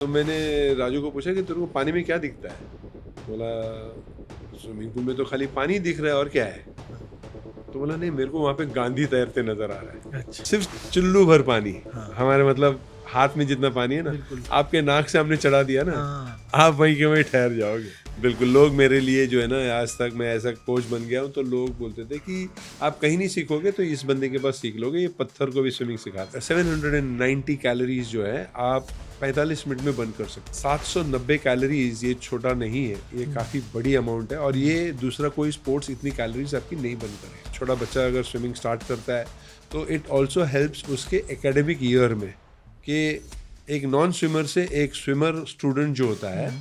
तो मैंने राजू को पूछा कि तेरे को पानी में क्या दिखता है? बोला स्विमिंग पूल में तो खाली पानी दिख रहा है और क्या है? तो बोला नहीं, मेरे को वहाँ पे गांधी तैरते नजर आ रहा है। अच्छा। सिर्फ चुल्लू भर पानी। हाँ। हमारे मतलब हाथ में जितना पानी है ना, बिल्कुल। आपके नाक से हमने चढ़ा दिया ना, हाँ। आप वहीं के वहीं ठहर जाओगे। बिल्कुल, लोग मेरे लिए जो है ना, आज तक मैं ऐसा कोच बन गया हूँ तो लोग बोलते थे कि आप कहीं नहीं सीखोगे तो इस बंदे के पास सीख लोगे, ये पत्थर को भी स्विमिंग सिखाता है। 790 कैलोरीज जो है आप 45 मिनट में बर्न कर सकते। 790 कैलोरीज ये छोटा नहीं है, ये काफ़ी बड़ी अमाउंट है। और ये दूसरा कोई स्पोर्ट्स इतनी कैलोरीज आपकी नहीं बर्न करे। छोटा बच्चा अगर स्विमिंग स्टार्ट करता है तो इट ऑल्सो हेल्प्स उसके एकेडमिक ईयर में, कि एक नॉन स्विमर से एक स्विमर स्टूडेंट जो होता है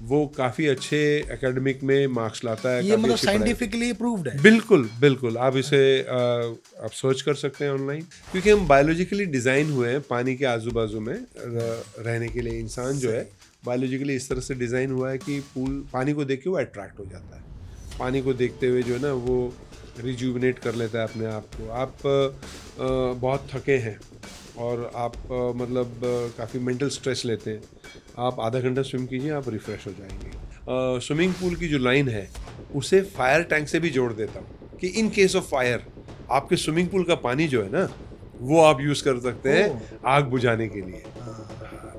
वो काफ़ी अच्छे एकेडमिक में मार्क्स लाता है। ये मतलब साइंटिफिकली प्रूव्ड है। बिल्कुल बिल्कुल, आप इसे आप सर्च कर सकते हैं ऑनलाइन, क्योंकि हम बायोलॉजिकली डिज़ाइन हुए हैं पानी के आजू बाजू में रहने के लिए। इंसान जो है बायोलॉजिकली इस तरह से डिज़ाइन हुआ है कि पानी को देख के वो अट्रैक्ट हो जाता है। पानी को देखते हुए जो है ना वो रिजुविनेट कर लेता है अपने आप को। आप बहुत थके हैं और आप मतलब काफ़ी मेंटल स्ट्रेस लेते हैं, आप आधा घंटा स्विम कीजिए, आप रिफ़्रेश हो जाएंगे। स्विमिंग पूल की जो लाइन है उसे फायर टैंक से भी जोड़ देता हूँ कि इन केस ऑफ फायर आपके स्विमिंग पूल का पानी जो है ना वो आप यूज़ कर सकते हैं आग बुझाने के लिए।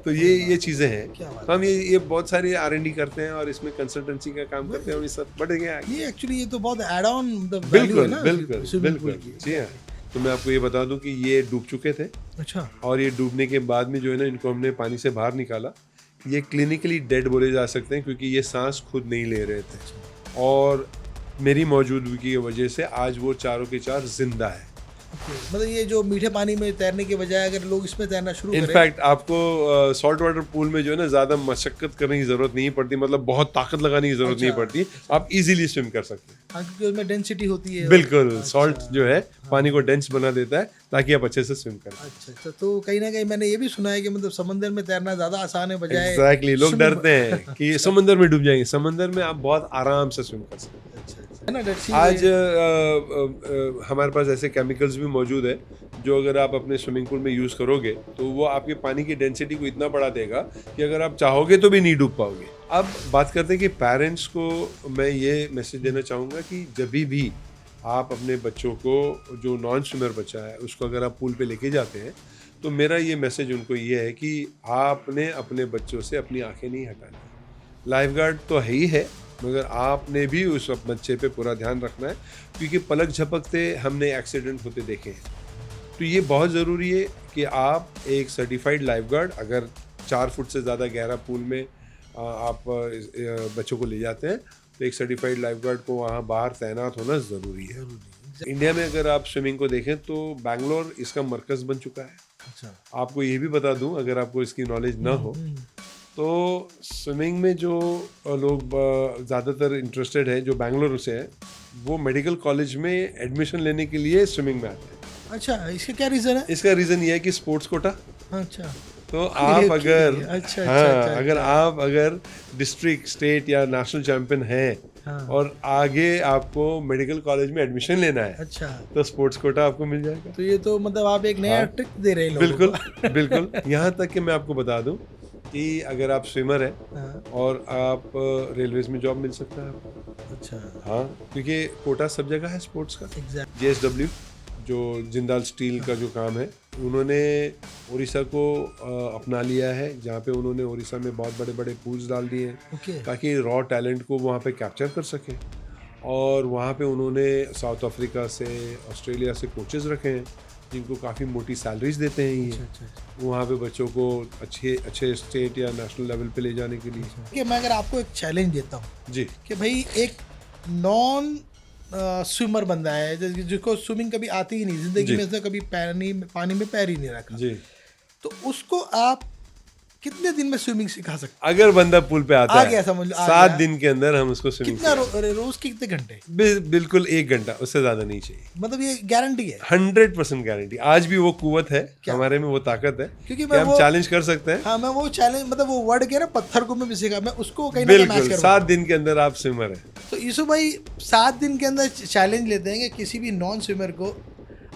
तो ये चीज़ें हैं। हम ये बहुत सारी R&D करते हैं और इसमें कंसल्टेंसी का काम करते हैं और ये सब बढ़ गया। ये एक्चुअली ये तो बहुत ऐड ऑन बिल्कुल बिल्कुल बिल्कुल जी हाँ। तो मैं आपको ये बता दूं कि ये डूब चुके थे। अच्छा। और ये डूबने के बाद में जो है ना, इनको हमने पानी से बाहर निकाला। ये क्लिनिकली डेड बोले जा सकते हैं क्योंकि ये सांस खुद नहीं ले रहे थे और मेरी मौजूदगी की वजह से आज वो चारों के चार जिंदा है। मतलब ये जो मीठे पानी में तैरने के बजाय अगर लोग इसमें तैरना शुरू करें। इनफैक्ट आपको सॉल्ट वाटर पूल में जो है ना ज़्यादा मशक्कत करने की ज़रूरत नहीं पड़ती, मतलब बहुत ताकत लगाने की ज़रूरत नहीं पड़ती। आप इजीली स्विम कर सकते हैं। हाँ, क्योंकि उसमें डेंसिटी होती है। बिल्कुल, सॉल्ट जो है पानी को डेंस बना देता है ताकि आप अच्छे से स्विम करें। अच्छा, तो कहीं ना कहीं मैंने ये भी सुना है कि मतलब समंदर में तैरना ज़्यादा आसान है बजाय। एग्जैक्टली, लोग डरते हैं कि समंदर में डूब जाएंगे। समंदर में आप बहुत आराम से स्विम कर सकते हैं। आज हमारे पास ऐसे केमिकल्स भी मौजूद है जो अगर आप अपने स्विमिंग पूल में यूज़ करोगे तो वो आपके पानी की डेंसिटी को इतना बढ़ा देगा कि अगर आप चाहोगे तो भी नहीं डूब पाओगे। अब बात करते हैं कि पेरेंट्स को मैं ये मैसेज देना चाहूँगा कि जब भी आप अपने बच्चों को, जो नॉन स्विमर बच्चा है उसको अगर आप पूल पे लेके जाते हैं तो मेरा ये मैसेज उनको ये है कि आपने अपने बच्चों से अपनी आंखें नहीं हटानी। लाइफ गार्ड तो है ही है, मगर आपने भी उस बच्चे पे पूरा ध्यान रखना है क्योंकि पलक झपकते हमने एक्सीडेंट होते देखे हैं। तो ये बहुत ज़रूरी है कि आप एक सर्टिफाइड लाइफ गार्ड, अगर 4 फुट से ज़्यादा गहरा पूल में आप बच्चों को ले जाते हैं तो एक सर्टिफाइड लाइफ गार्ड को वहाँ बाहर तैनात होना ज़रूरी है। इंडिया में अगर आप स्विमिंग को देखें तो बैंगलोर इसका मरकज़ बन चुका है। अच्छा। आपको ये भी बता दूं, अगर आपको इसकी नॉलेज ना हो तो स्विमिंग में जो लोग ज़्यादातर इंटरेस्टेड हैं जो बैंगलोर से हैं, वो मेडिकल कॉलेज में एडमिशन लेने के लिए स्विमिंग में आते हैं। अच्छा, इसका क्या रीज़न है? इसका रीज़न ये है कि स्पोर्ट्स कोटा। अच्छा। तो आप अगर अच्छा, अगर आप अगर डिस्ट्रिक्ट, स्टेट या नेशनल चैंपियन हैं और आगे आपको मेडिकल कॉलेज में एडमिशन लेना है, अच्छा, तो स्पोर्ट्स कोटा आपको मिल जाएगा। तो ये तो मतलब आप एक नया ट्रिक दे रहे हैं लोगों को। बिल्कुल यहाँ तक कि मैं आपको बता दूं कि अगर आप स्विमर हैं और आप रेलवेज में जॉब मिल सकता है आपको। अच्छा। हाँ, क्योंकि कोटा सब जगह है स्पोर्ट्स का। JSW जो जिंदाल स्टील का जो काम है, उन्होंने उड़ीसा को अपना लिया है, जहाँ पे उन्होंने उड़ीसा में बहुत बड़े बड़े पूल्स डाल दिए हैं ताकि रॉ टैलेंट को वहाँ पे कैप्चर कर सकें। और वहाँ पे उन्होंने साउथ अफ्रीका से, ऑस्ट्रेलिया से कोचेज़ रखे हैं जिनको काफ़ी मोटी सैलरीज देते हैं ये। वहाँ पे बच्चों को अच्छे स्टेट या नेशनल लेवल पे ले जाने के लिए। कि मैं अगर आपको एक चैलेंज देता हूँ जी कि भाई एक नॉन स्विमर बंदा है जिसको स्विमिंग कभी आती ही नहीं, जिंदगी में उसने कभी पानी में पैर ही नहीं रखा जी, तो उसको आप कितने दिन में स्विमिंग सिखा सकते? अगर बंदा पूल पे आता है, समझ लो 7 दिन के अंदर हम उसको स्विमिंग। कितना रोज के कितने घंटे? बिल्कुल 1 घंटा, उससे ज्यादा नहीं चाहिए। मतलब ये गारंटी है? 100% गारंटी। आज भी वो कुव्वत है हमारे में, वो ताकत है क्योंकि हम चैलेंज कर सकते हैं। हाँ, मैं वो चैलेंज, मतलब वो वर्ड के ना पत्थर को मैं भी सीखा, मैं उसको कहीं ना बिल्कुल 7 दिन के अंदर आप स्विमर है। तो यूसुफ भाई 7 दिन के अंदर चैलेंज लेते हैं कि किसी भी नॉन स्विमर को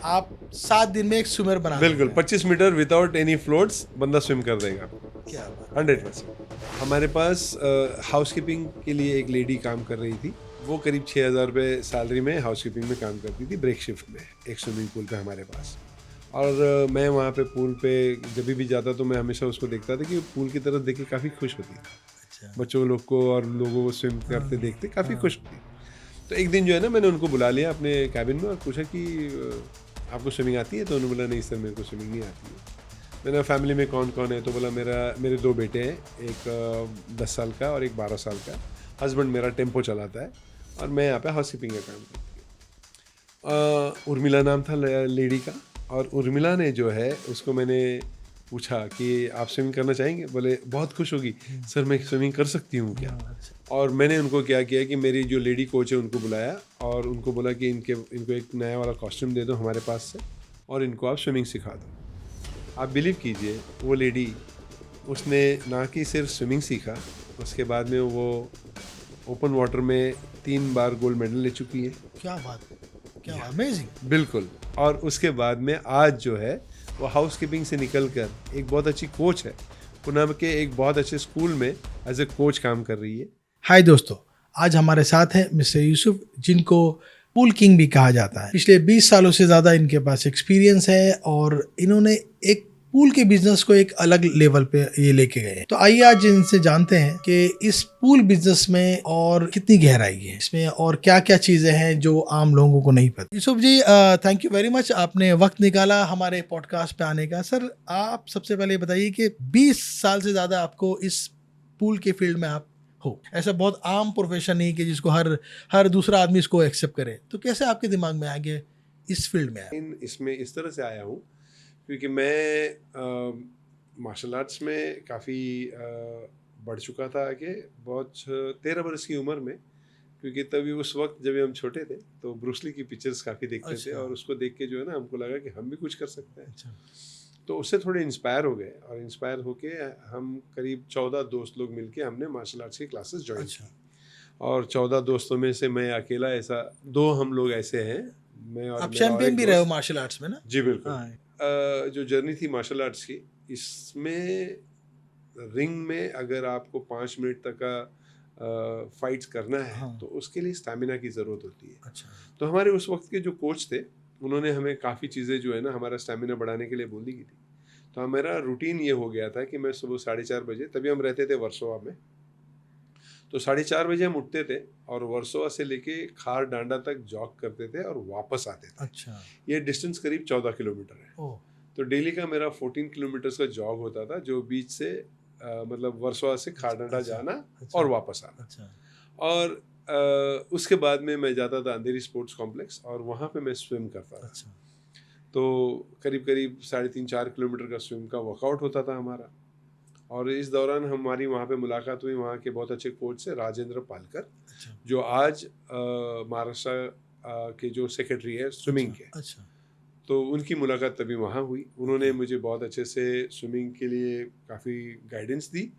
आप 7 दिन में एक स्विमर बना। बिल्कुल 25 मीटर विदाउट एनी फ्लोट्स बंदा स्विम कर देगा क्या बात। 100%। हमारे पास हाउस कीपिंग के लिए एक लेडी काम कर रही थी, वो करीब 6,000 रुपये सैलरी में हाउस कीपिंग में काम करती थी, ब्रेक शिफ्ट में, एक स्विमिंग पूल पे हमारे पास। और मैं वहाँ पे पूल पे जब भी जाता तो मैं हमेशा उसको देखता था कि पूल की तरफ देख के काफ़ी खुश होती थी। अच्छा। बच्चों लोग को और लोगों को स्विम करते देखते काफ़ी खुश होती। तो एक दिन जो है ना, मैंने उनको बुला लिया अपने कैबिन में और पूछा कि आपको स्विमिंग आती है? तो उन्होंने बोला नहीं सर, मेरे को स्विमिंग नहीं आती है। मैंने फैमिली में कौन कौन है? तो बोला मेरे 2 बेटे हैं, एक 10 साल का और एक 12 साल का। हस्बैंड मेरा टेम्पो चलाता है और मैं यहाँ पे हाउस कीपिंग का काम करती हूँ। उर्मिला नाम था लेडी का, और उर्मिला ने जो है उसको मैंने पूछा कि आप स्विमिंग करना चाहेंगे? बोले बहुत खुश होगी, सर मैं स्विमिंग कर सकती हूँ क्या? और मैंने उनको क्या किया कि मेरी जो लेडी कोच है उनको बुलाया और उनको बोला कि इनको एक नया वाला कॉस्ट्यूम दे दो हमारे पास से और इनको आप स्विमिंग सिखा दो। आप बिलीव कीजिए, वो लेडी, उसने ना कि सिर्फ स्विमिंग सीखा, उसके बाद में वो ओपन वाटर में 3 बार गोल्ड मेडल ले चुकी है। क्या बात, क्या अमेजिंग। बिल्कुल। और उसके बाद में आज जो है वो हाउस कीपिंग से निकलकर एक बहुत अच्छी कोच है, पुणे के एक बहुत अच्छे स्कूल में एज ए कोच काम कर रही है। हाय दोस्तों, आज हमारे साथ हैं मिस्टर यूसुफ, जिनको पूल किंग भी कहा जाता है। पिछले 20 सालों से ज़्यादा इनके पास एक्सपीरियंस है और इन्होंने एक पूल के बिजनेस को एक अलग लेवल पे ये लेके गए। तो आइए आज इनसे जानते हैं कि इस पूल बिजनेस में और कितनी गहराई है इसमें और क्या क्या चीजें हैं जो आम लोगों को नहीं पता। यूसुफ जी, थैंक यू वेरी मच, आपने वक्त निकाला हमारे पॉडकास्ट पे आने का। सर, आप सबसे पहले बताइए कि 20 साल से ज्यादा आपको इस पूल के फील्ड में आप हो, ऐसा बहुत आम प्रोफेशन नहीं कि जिसको हर दूसरा आदमी इसको एक्सेप्ट करे, तो कैसे आपके दिमाग में आ गया इस फील्ड में आया? इसमें इस तरह से आया हूँ क्योंकि मैं मार्शल आर्ट्स में काफ़ी बढ़ चुका था आगे, बहुत 13 बरस की उम्र में, क्योंकि तभी उस वक्त जब हम छोटे थे तो ब्रूसली की पिक्चर्स काफ़ी देखते थे और उसको देख के जो है ना हमको लगा कि हम भी कुछ कर सकते हैं। तो उससे थोड़े इंस्पायर हो गए और इंस्पायर होके हम करीब 14 दोस्त लोग मिलके हमने मार्शल आर्ट्स की क्लासेस ज्वाइन की। और 14 दोस्तों में से मैं अकेला, ऐसा 2 हम लोग ऐसे हैं, मैं और आप चैंपियन भी रहे हो मार्शल आर्ट्स में ना? जी बिल्कुल। जो जर्नी थी मार्शल आर्ट्स की, इसमें रिंग में अगर आपको 5 मिनट तक का फाइट्स करना है तो उसके लिए स्टैमिना की ज़रूरत होती है। अच्छा। तो हमारे उस वक्त के जो कोच थे उन्होंने हमें काफ़ी चीज़ें जो है ना हमारा स्टैमिना बढ़ाने के लिए बोल दी थी। तो हमारा रूटीन ये हो गया था कि मैं सुबह 4:30 बजे, तभी हम रहते थे वर्सोवा में, तो 4:30 बजे हम उठते थे और वर्सोवा से लेके खार डांडा तक जॉग करते थे और वापस आते थे। अच्छा। ये डिस्टेंस करीब 14 किलोमीटर है। तो डेली का मेरा 14 किलोमीटर का जॉग होता था, जो बीच से मतलब वर्सोवा से खार डांडा जाना और वापस आना। और उसके बाद में मैं जाता था अंधेरी स्पोर्ट्स कॉम्प्लेक्स और वहाँ पे मैं स्विम करता था। तो करीब 3.5-4 किलोमीटर का स्विम का वर्कआउट होता था हमारा। और इस दौरान हमारी वहाँ पे मुलाकात हुई वहाँ के बहुत अच्छे कोच से, राजेंद्र पालकर, जो आज महाराष्ट्र के जो सेक्रेटरी है स्विमिंग के। तो उनकी मुलाकात तभी वहाँ हुई। उन्होंने मुझे बहुत अच्छे से स्विमिंग के लिए काफ़ी गाइडेंस दी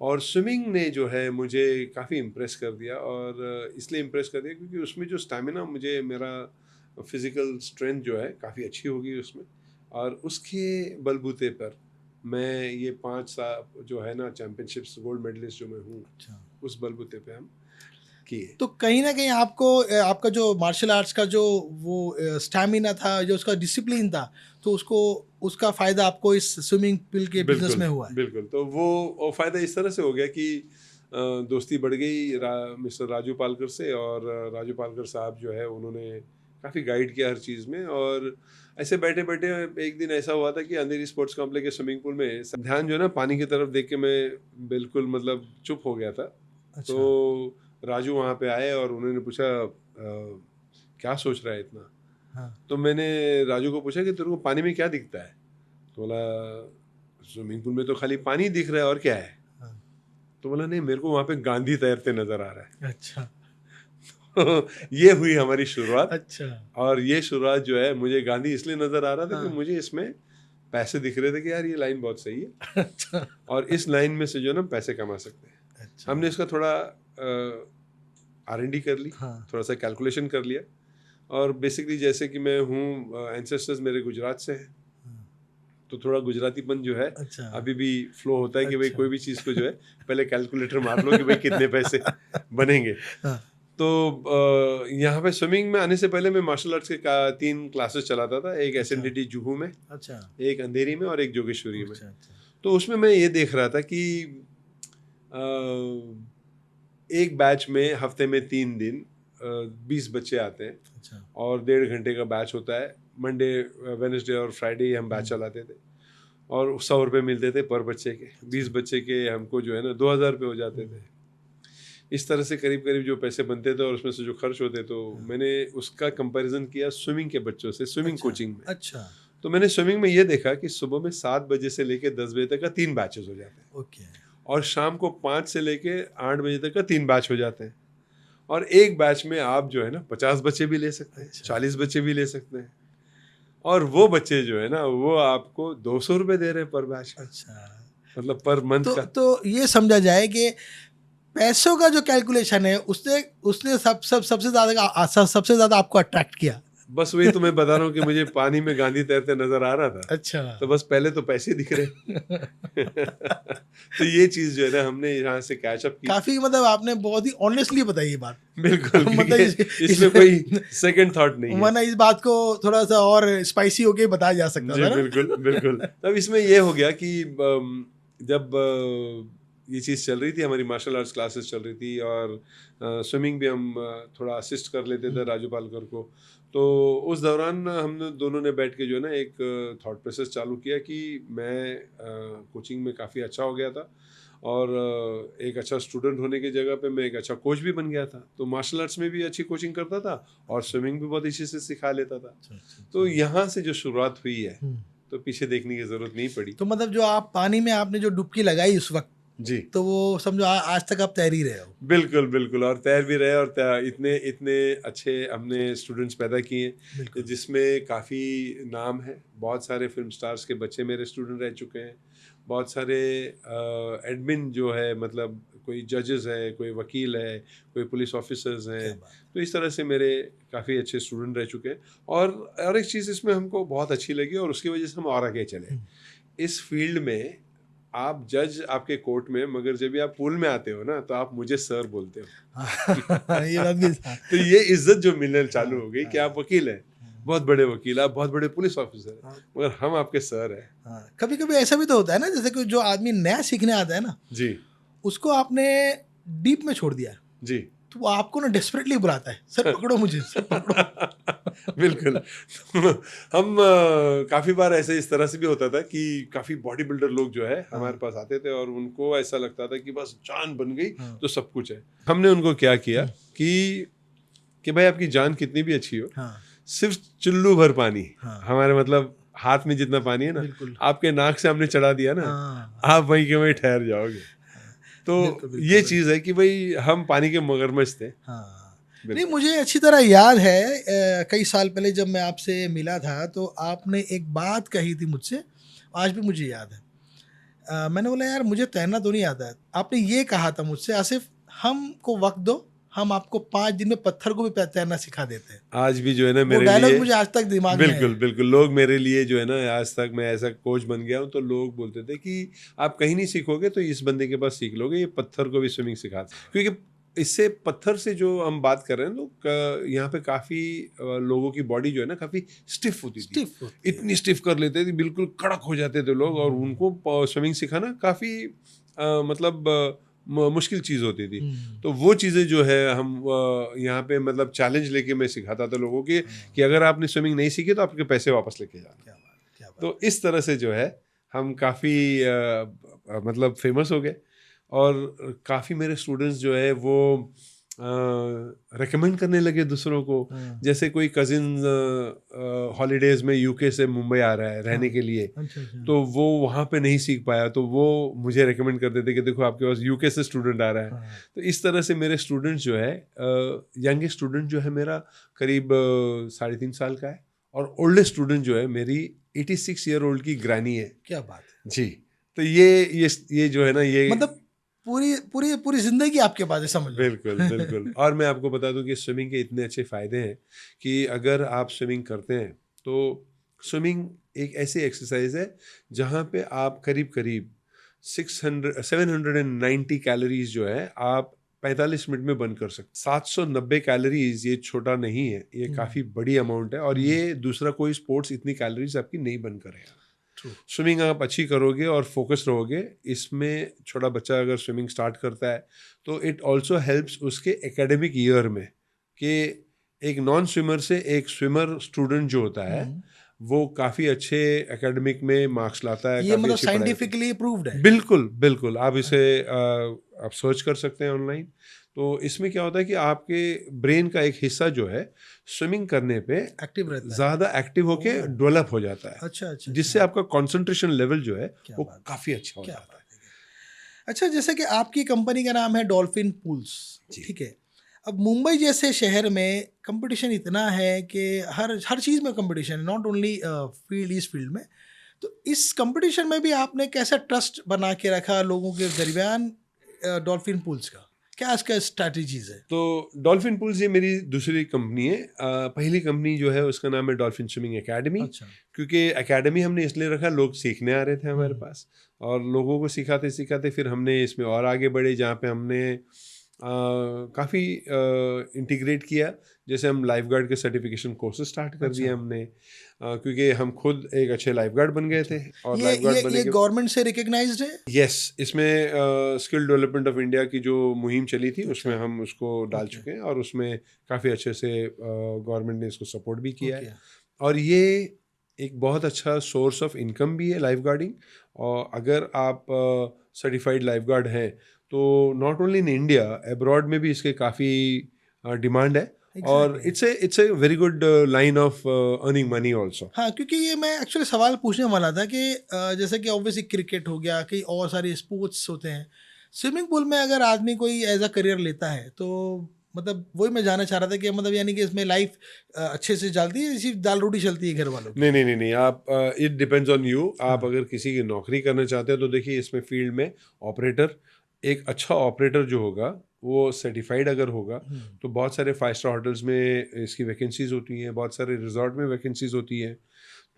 और स्विमिंग ने जो है मुझे काफ़ी इम्प्रेस कर दिया। और इसलिए इम्प्रेस कर दिया क्योंकि उसमें जो स्टैमिना, मुझे मेरा फिज़िकल स्ट्रेंथ जो है काफ़ी अच्छी होगी उसमें, और उसके बलबूते पर मैं ये 5 साल जो है ना चैम्पियनशिप्स गोल्ड मेडलिस्ट जो मैं हूँ, उस बलबूते पे हम किए। तो कहीं ना कहीं आपको आपका जो मार्शल आर्ट्स का जो वो स्टैमिना था, जो उसका डिसिप्लिन था, तो उसका फ़ायदा आपको इस स्विमिंग पूल के बिजनेस में हुआ है? बिल्कुल। तो वो फ़ायदा इस तरह से हो गया कि दोस्ती बढ़ गई मिस्टर राजू पालकर से, और राजू पालकर साहब जो है उन्होंने काफ़ी गाइड किया हर चीज़ में। और ऐसे बैठे बैठे एक दिन ऐसा हुआ था कि अंधेरी स्पोर्ट्स कॉम्प्लेक्स के स्विमिंग पूल में ध्यान जो है ना पानी की तरफ देख के मैं बिल्कुल मतलब चुप हो गया था। अच्छा। तो राजू वहाँ पे आए और उन्होंने पूछा क्या सोच रहा है इतना? हाँ। तो मैंने राजू को पूछा कि तेरे को पानी में क्या दिखता है? तो बोला स्विमिंग पूल में तो खाली पानी दिख रहा है और क्या है? हाँ। तो बोला नहीं, मेरे को वहाँ पे गांधी तैरते नजर आ रहा है। अच्छा। ये हुई हमारी शुरुआत। अच्छा। और ये शुरुआत जो है, मुझे गांधी इसलिए नजर आ रहा था कि हाँ। मुझे इसमें पैसे दिख रहे थे कि यार ये लाइन बहुत सही है अच्छा। और इस लाइन में से जो ना पैसे कमा सकते हैं। अच्छा। हमने इसका थोड़ा R&D कर ली, हाँ। थोड़ा सा कैलकुलेशन कर लिया। और बेसिकली जैसे कि मैं हूँ, एंसेस्टर्स मेरे गुजरात से हैं, तो थोड़ा गुजरातीपन जो है अभी भी फ्लो होता है कि भाई कोई भी चीज़ को जो है पहले कैलकुलेटर मार लो कि भाई कितने पैसे बनेंगे। तो यहाँ पे स्विमिंग में आने से पहले मैं मार्शल आर्ट्स के 3 क्लासेस चलाता था, एक SNDT जुहू में, एक अंधेरी में और एक जोगेश्वरी में। तो उसमें मैं ये देख रहा था कि एक बैच में हफ्ते में 3 दिन 20 बच्चे आते हैं और 1.5 घंटे का बैच होता है। मंडे, वेडनेसडे और फ्राइडे हम बैच चलाते थे और 100 रुपये मिलते थे पर बच्चे के। 20 बच्चे के हमको जो है ना 2000 रुपये हो जाते थे। इस तरह से करीब करीब जो पैसे बनते थे और उसमें से जो खर्च होते, तो मैंने उसका कंपैरिजन किया स्विमिंग के बच्चों से, स्विमिंग कोचिंग में। तो मैंने स्विमिंग में ये देखा कि सुबह में 7 बजे से लेके 10 बजे तक का 3 बैचेस हो जाते हैं और शाम को 5 से लेके 8 बजे तक का 3 बैच हो जाते हैं। और एक बैच में आप जो है ना 50 बच्चे भी ले सकते हैं, 40 बच्चे भी ले सकते हैं। और वो बच्चे जो है ना वो आपको 200 रुपये दे रहे हैं पर बैच। मतलब पर मंथ का। तो ये समझा जाए कि पैसों का जो कैलकुलेशन है उसने सबसे ज़्यादा आपको अट्रैक्ट किया। बस वही तो मैं बता रहा हूँ कि मुझे पानी में गांधी तैरते नजर आ रहा था। तो बस पहले तो पैसे दिख रहे। तो ये चीज जो है ना हमने यहाँ से कैचअप की। काफी मतलब आपने बहुत ही ऑनेस्टली बताई ये बात। बिल्कुल मतलब इसमें कोई सेकंड थॉट नहीं है। वरना इस बात को थोड़ा सा और स्पाइसी होके बताया जा सकता था। बिल्कुल बिल्कुल। तब इसमें ये हो गया कि जब ये चीज़ चल रही थी, हमारी मार्शल आर्ट्स क्लासेस चल रही थी और स्विमिंग भी हम थोड़ा असिस्ट कर लेते थे राजू पालकर को। तो उस दौरान हम दोनों ने बैठ के जो है ना एक थॉट प्रोसेस चालू किया कि मैं कोचिंग में काफ़ी अच्छा हो गया था और एक अच्छा स्टूडेंट होने की जगह पे मैं एक अच्छा कोच भी बन गया था। तो मार्शल आर्ट्स में भी अच्छी कोचिंग करता था और स्विमिंग भी बहुत अच्छे से सिखा लेता था। तो यहाँ से जो शुरुआत हुई है तो पीछे देखने की ज़रूरत नहीं पड़ी। तो मतलब जो आप पानी में आपने जो डुबकी लगाई उस वक्त जी, तो वो समझो आज तक आप तैर ही रहे हो। बिल्कुल बिल्कुल। और तैर भी रहे और इतने अच्छे हमने स्टूडेंट्स पैदा किए जिसमें काफ़ी नाम है। बहुत सारे फिल्म स्टार्स के बच्चे मेरे स्टूडेंट रह चुके हैं। बहुत सारे एडमिन जो है मतलब कोई जजेस हैं, कोई वकील है, कोई पुलिस ऑफिसर्स हैं। तो इस तरह से मेरे काफ़ी अच्छे स्टूडेंट रह चुके हैं। और एक चीज़ इसमें हमको बहुत अच्छी लगी और उसकी वजह से हम और आगे चले। इस फील्ड में आप जज आपके कोर्ट में, मगर जब भी आप पूल में आते हो ना तो आप मुझे सर बोलते हो। ये बात भी तो ये इज्जत जो मिलने चालू हो गई कि आप वकील हैं, बहुत बड़े वकील, आप बहुत बड़े पुलिस ऑफिसर हैं, मगर हम आपके सर हैं। कभी कभी ऐसा भी तो होता है ना, जैसे कि जो आदमी नया सीखने आता है ना जी, उसको आपने डीप में छोड़ दिया जी, तो वो आपको ना डेस्परेटली बुलाता है, सर पकड़ो मुझे, सर पकड़ो। बिल्कुल। हम काफ़ी बार ऐसे इस तरह से भी होता था कि काफ़ी बॉडी बिल्डर लोग जो है हमारे पास आते थे और उनको ऐसा लगता था कि बस जान बन गई तो सब कुछ है। हमने उनको क्या किया कि भाई आपकी जान कितनी भी अच्छी हो, सिर्फ चुल्लू भर पानी, हमारे मतलब हाथ में जितना पानी है ना, आपके नाक से हमने चढ़ा दिया ना, आप वहीं के वहीं ठहर जाओगे। तो ये चीज़ है कि भाई हम पानी के मगरमच्छ थे। नहीं, मुझे अच्छी तरह याद है कई साल पहले जब मैं आपसे मिला था तो आपने एक बात कही थी मुझसे, आज भी मुझे याद है। मैंने बोला यार मुझे तैरना तो नहीं आता है। आपने ये कहा था मुझसे, आसिफ हमको वक्त दो, हम आपको 5 दिन में पत्थर को भी तैरना सिखा देते हैं। आज भी जो है ना मेरे डायलॉग लिए मुझे आज तक दिमाग में है। बिल्कुल लोग मेरे लिए जो है ना, आज तक मैं ऐसा कोच बन गया हूँ तो लोग बोलते थे कि आप कहीं नहीं सीखोगे तो इस बंदे के पास सीख लोगे, ये पत्थर को भी स्विमिंग सिखाते। क्योंकि इससे पत्थर से जो हम बात कर रहे हैं तो यहाँ पे काफ़ी लोगों की बॉडी जो है ना काफ़ी स्टिफ होती थी, इतनी स्टिफ कर लेते थे, बिल्कुल कड़क हो जाते थे लोग, और उनको स्विमिंग सिखाना काफ़ी मतलब मुश्किल चीज़ होती थी। तो वो चीज़ें जो है हम यहाँ पे मतलब चैलेंज लेके मैं सिखाता था लोगों के कि अगर आपने स्विमिंग नहीं सीखी तो आपके पैसे वापस लेके जाना। तो इस तरह से जो है हम काफ़ी मतलब फेमस हो गए और काफ़ी मेरे स्टूडेंट्स जो है वो रेकमेंड करने लगे दूसरों को। जैसे कोई कजिन हॉलीडेज में यूके से मुंबई आ रहा है रहने के लिए, तो वो वहाँ पे नहीं सीख पाया तो वो मुझे रेकमेंड करते थे कि देखो आपके पास यूके से स्टूडेंट आ रहा है। तो इस तरह से मेरे स्टूडेंट्स जो है, यंगेस्ट स्टूडेंट जो है मेरा करीब 3.5 साल का है और ओल्डेस्ट स्टूडेंट जो है मेरी 86 ईयर ओल्ड की ग्रैनी है। क्या बात है जी। तो ये जो है ना, ये मतलब पूरी जिंदगी आपके पास है, समझ। बिल्कुल। और मैं आपको बता दूं कि स्विमिंग के इतने अच्छे फ़ायदे हैं कि अगर आप स्विमिंग करते हैं तो स्विमिंग एक ऐसी एक्सरसाइज है जहाँ पे आप करीब करीब 790 कैलोरीज जो है आप 45 मिनट में बर्न कर सकते। 790 कैलोरीज ये छोटा नहीं है, ये काफ़ी बड़ी अमाउंट है, और ये दूसरा कोई स्पोर्ट्स इतनी कैलोरीज आपकी नहीं बर्न करेगा। स्विमिंग आप अच्छी करोगे और फोकस रहोगे इसमें। छोटा बच्चा अगर स्विमिंग स्टार्ट करता है तो इट ऑल्सो हेल्प्स उसके एकेडमिक ईयर में, कि एक नॉन स्विमर से एक स्विमर स्टूडेंट जो होता है वो काफ़ी अच्छे एकेडमिक में मार्क्स लाता है। ये मतलब साइंटिफिकली प्रूव्ड है? बिल्कुल बिल्कुल, आप इसे आप सर्च कर सकते हैं ऑनलाइन। तो इसमें क्या होता है कि आपके ब्रेन का एक हिस्सा जो है स्विमिंग करने पे एक्टिव रहता है, ज़्यादा एक्टिव होके डेवलप हो जाता है। अच्छा, जिससे आपका कंसंट्रेशन लेवल जो है वो काफ़ी अच्छा हो जाता है। अच्छा, जैसे कि आपकी कंपनी का नाम है डॉल्फिन पूल्स, ठीक है। अब मुंबई जैसे शहर में कंपटीशन इतना है कि हर चीज़ में कंपटीशन है, नॉट ओनली इस फील्ड में। तो इस कंपटीशन में भी आपने कैसा ट्रस्ट बना के रखा लोगों के दरमियान डॉल्फिन पूल्स का? क्या इसका स्ट्रैटेजीज है? तो डॉल्फिन पूल्स ये मेरी दूसरी कंपनी है। पहली कंपनी जो है उसका नाम है डॉल्फिन स्विमिंग एकेडमी। अच्छा। क्योंकि एकेडमी हमने इसलिए रखा, लोग सीखने आ रहे थे हमारे पास, और लोगों को सिखाते सिखाते फिर हमने इसमें और आगे बढ़े, जहाँ पे हमने काफ़ी इंटीग्रेट किया। जैसे हम लाइफ गार्ड के सर्टिफिकेशन कोर्सेज स्टार्ट कर दिए हमने, क्योंकि हम खुद एक अच्छे लाइफ गार्ड बन गए थे। और लाइफ गार्ड बनने के गवर्नमेंट से रिकग्नाइज्ड है? यस, इसमें स्किल डेवलपमेंट ऑफ इंडिया की जो मुहिम चली थी उसमें हम उसको डाल चुके हैं, और उसमें काफ़ी अच्छे से गवर्नमेंट ने इसको सपोर्ट भी किया है। और ये एक बहुत अच्छा सोर्स ऑफ इनकम भी है लाइफ गार्डिंग। और अगर आप सर्टिफाइड लाइफ गार्ड हैं तो not only in India, abroad में भी इसके काफ़ी डिमांड है। और it's a very good line of earning money also. हाँ, क्योंकि ये मैं एक्चुअली सवाल पूछने वाला था कि जैसे कि ऑब्वियसली क्रिकेट हो गया, कई और सारे स्पोर्ट्स होते हैं, स्विमिंग पूल में अगर आदमी कोई एज अ करियर लेता है तो मतलब वही मैं जानना चाह रहा था कि मतलब यानी कि इसमें लाइफ अच्छे से चलती है, सिर्फ दाल रोटी चलती है घर वालों की? नहीं, आप इट डिपेंड्स ऑन यू। आप अगर किसी की नौकरी करना चाहते हैं तो देखिए, इसमें फील्ड में ऑपरेटर, एक अच्छा ऑपरेटर जो होगा वो सर्टिफाइड अगर होगा तो बहुत सारे 5 स्टार होटल्स में इसकी वैकेंसीज होती हैं, बहुत सारे रिजॉर्ट में वैकेंसीज होती हैं।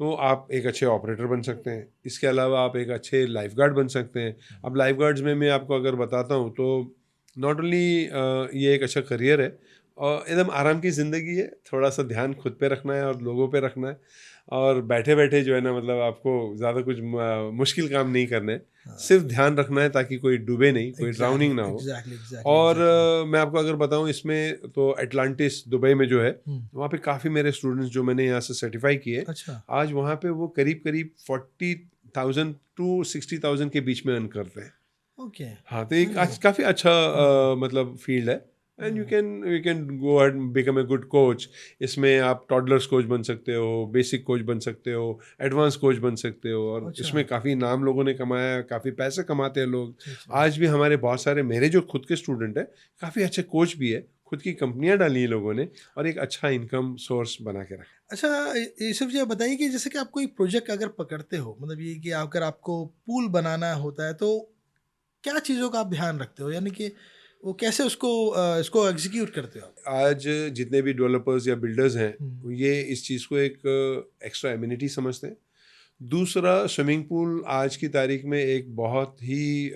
तो आप एक अच्छे ऑपरेटर बन सकते हैं। इसके अलावा आप एक अच्छे लाइफ गार्ड बन सकते हैं। अब लाइफ गार्ड्स में मैं आपको अगर बताता हूँ तो नॉट ओनली ये एक अच्छा करियर है, और एकदम आराम की ज़िंदगी है। थोड़ा सा ध्यान खुद पे रखना है और लोगों पे रखना है, और बैठे बैठे जो है ना, मतलब आपको ज़्यादा कुछ मुश्किल काम नहीं करना है। सिर्फ ध्यान रखना है ताकि कोई डूबे नहीं, कोई ड्राउनिंग ना हो। और मैं आपको अगर बताऊं, इसमें तो एटलांटिस दुबई में जो है वहाँ पे काफ़ी मेरे स्टूडेंट्स जो मैंने यहाँ से सर्टिफाई किए, आज वहाँ पे वो करीब करीब 40,000 टू 60,000 के बीच में अर्न करते हैं। हाँ, तो एक काफ़ी अच्छा मतलब फील्ड है। And you can go and become a good coach. इसमें आप टॉडलर्स कोच बन सकते हो, बेसिक कोच बन सकते हो, एडवांस कोच बन सकते हो, और इसमें काफ़ी नाम लोगों ने कमाया, काफ़ी पैसे कमाते हैं लोग। आज भी हमारे बहुत सारे, मेरे जो खुद के स्टूडेंट हैं, काफ़ी अच्छे कोच भी है, खुद की कंपनियां डाली हैं लोगों ने, और एक अच्छा इनकम सोर्स बना के रखा। अच्छा, यूसुफ जी, आप बताइए कि जैसे कि आप कोई प्रोजेक्ट अगर पकड़ते हो, मतलब ये कि अगर आपको पूल बनाना होता है तो क्या चीज़ों का आप ध्यान रखते हो, यानी कि वो कैसे इसको एग्जीक्यूट करते हो आप? आज जितने भी डेवलपर्स या बिल्डर्स हैं ये इस चीज़ को एक एक्स्ट्रा एमिनिटी समझते हैं। दूसरा, स्विमिंग पूल आज की तारीख में एक बहुत ही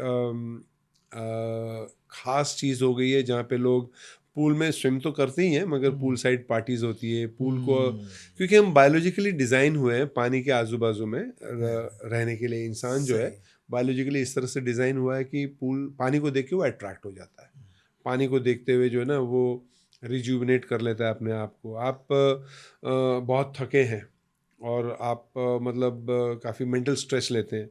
ख़ास चीज़ हो गई है, जहाँ पे लोग पूल में स्विम तो करते ही हैं, मगर पूल साइड पार्टीज होती है। पूल को, क्योंकि हम बायोलॉजिकली डिज़ाइन हुए हैं पानी के आजू बाजू में रहने के लिए। इंसान जो है बायोलॉजिकली इस तरह से डिज़ाइन हुआ है कि पूल, पानी को देख के वो अट्रैक्ट हो जाता है। पानी को देखते हुए जो है ना, वो रिजुविनेट कर लेता है अपने आप को। आप बहुत थके हैं और आप मतलब काफ़ी मेंटल स्ट्रेस लेते हैं,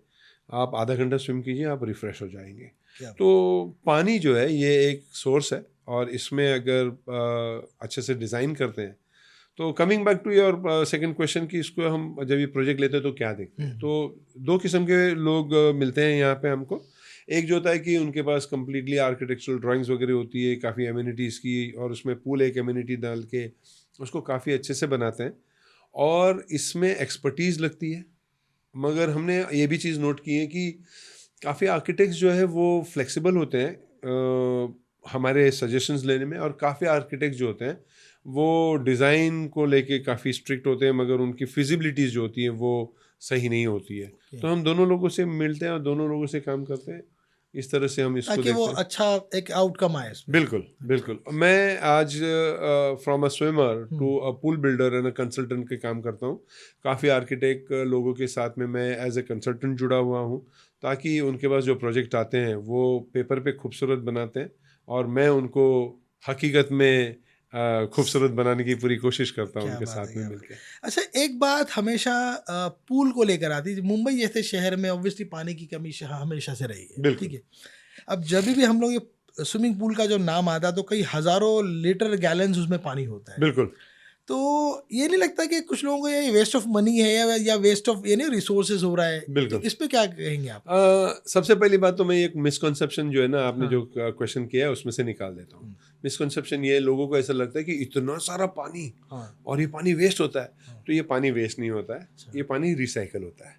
आप आधा घंटा स्विम कीजिए, आप रिफ़्रेश हो जाएंगे। तो पानी जो है ये एक सोर्स है, और इसमें अगर अच्छे से डिज़ाइन करते हैं तो, coming back to your second question कि इसको हम जब ये प्रोजेक्ट लेते हैं तो क्या देखते हैं, तो 2 किस्म के लोग मिलते हैं यहाँ पे हमको। एक जो होता है कि उनके पास कम्प्लीटली आर्किटेक्चरल ड्राइंग्स वगैरह होती है, काफ़ी एमिनिटीज़ की, और उसमें पूल एक एमिनिटी डाल के उसको काफ़ी अच्छे से बनाते हैं, और इसमें एक्सपर्टीज़ लगती है। मगर हमने ये भी चीज़ नोट की है कि काफ़ी आर्किटेक्ट्स जो है वो फ्लेक्सिबल होते हैं हमारे सजेशंस लेने में, और काफ़ी आर्किटेक्ट्स जो होते हैं वो डिज़ाइन को लेके काफ़ी स्ट्रिक्ट होते हैं, मगर उनकी फिजिबिलिटीज़ जो होती है वो सही नहीं होती है। तो हम दोनों लोगों से मिलते हैं और दोनों लोगों से काम करते हैं। इस तरह से हम इसको ताकि देखते वो हैं। अच्छा एक आउटकम आए इसमें। बिल्कुल बिल्कुल। मैं आज from a swimmer to a pool builder and a consultant के काम करता हूँ। काफ़ी आर्किटेक्ट लोगों के साथ में मैं एज ए कंसल्टेंट जुड़ा हुआ हूँ, ताकि उनके पास जो प्रोजेक्ट आते हैं वो पेपर पे खूबसूरत बनाते हैं और मैं उनको हकीकत में खूबसूरत बनाने की पूरी कोशिश करता हूँ क्या उनके बात है, साथ में क्या बात मिलकर। है। अच्छा, एक बात हमेशा पूल को लेकर आती है। मुंबई जैसे शहर में ऑब्वियसली पानी की कमी हमेशा से रही है, बिल्कुल ठीक है। अब जब भी हम लोग ये स्विमिंग पूल का जो नाम आता है तो कई हजारों लीटर गैलन्स उसमें पानी होता है। बिल्कुल। तो ये नहीं लगता कि कुछ लोगों को ये वेस्ट ऑफ मनी है या वेस्ट ऑफ ये नहीं रिसोर्सेज हो रहा है? तो बिल्कुल। इस पे क्या कहेंगे आप? सबसे पहली बात तो मैं एक मिसकंसेप्शन जो है ना, आपने हाँ। जो क्वेश्चन किया है उसमें से निकाल देता हूँ। मिसकंसेप्शन ये है, लोगों को ऐसा लगता है कि इतना सारा पानी हाँ। और ये पानी वेस्ट होता है। हाँ। तो ये पानी वेस्ट नहीं होता है, अच्छा। ये पानी रिसाइकल होता है।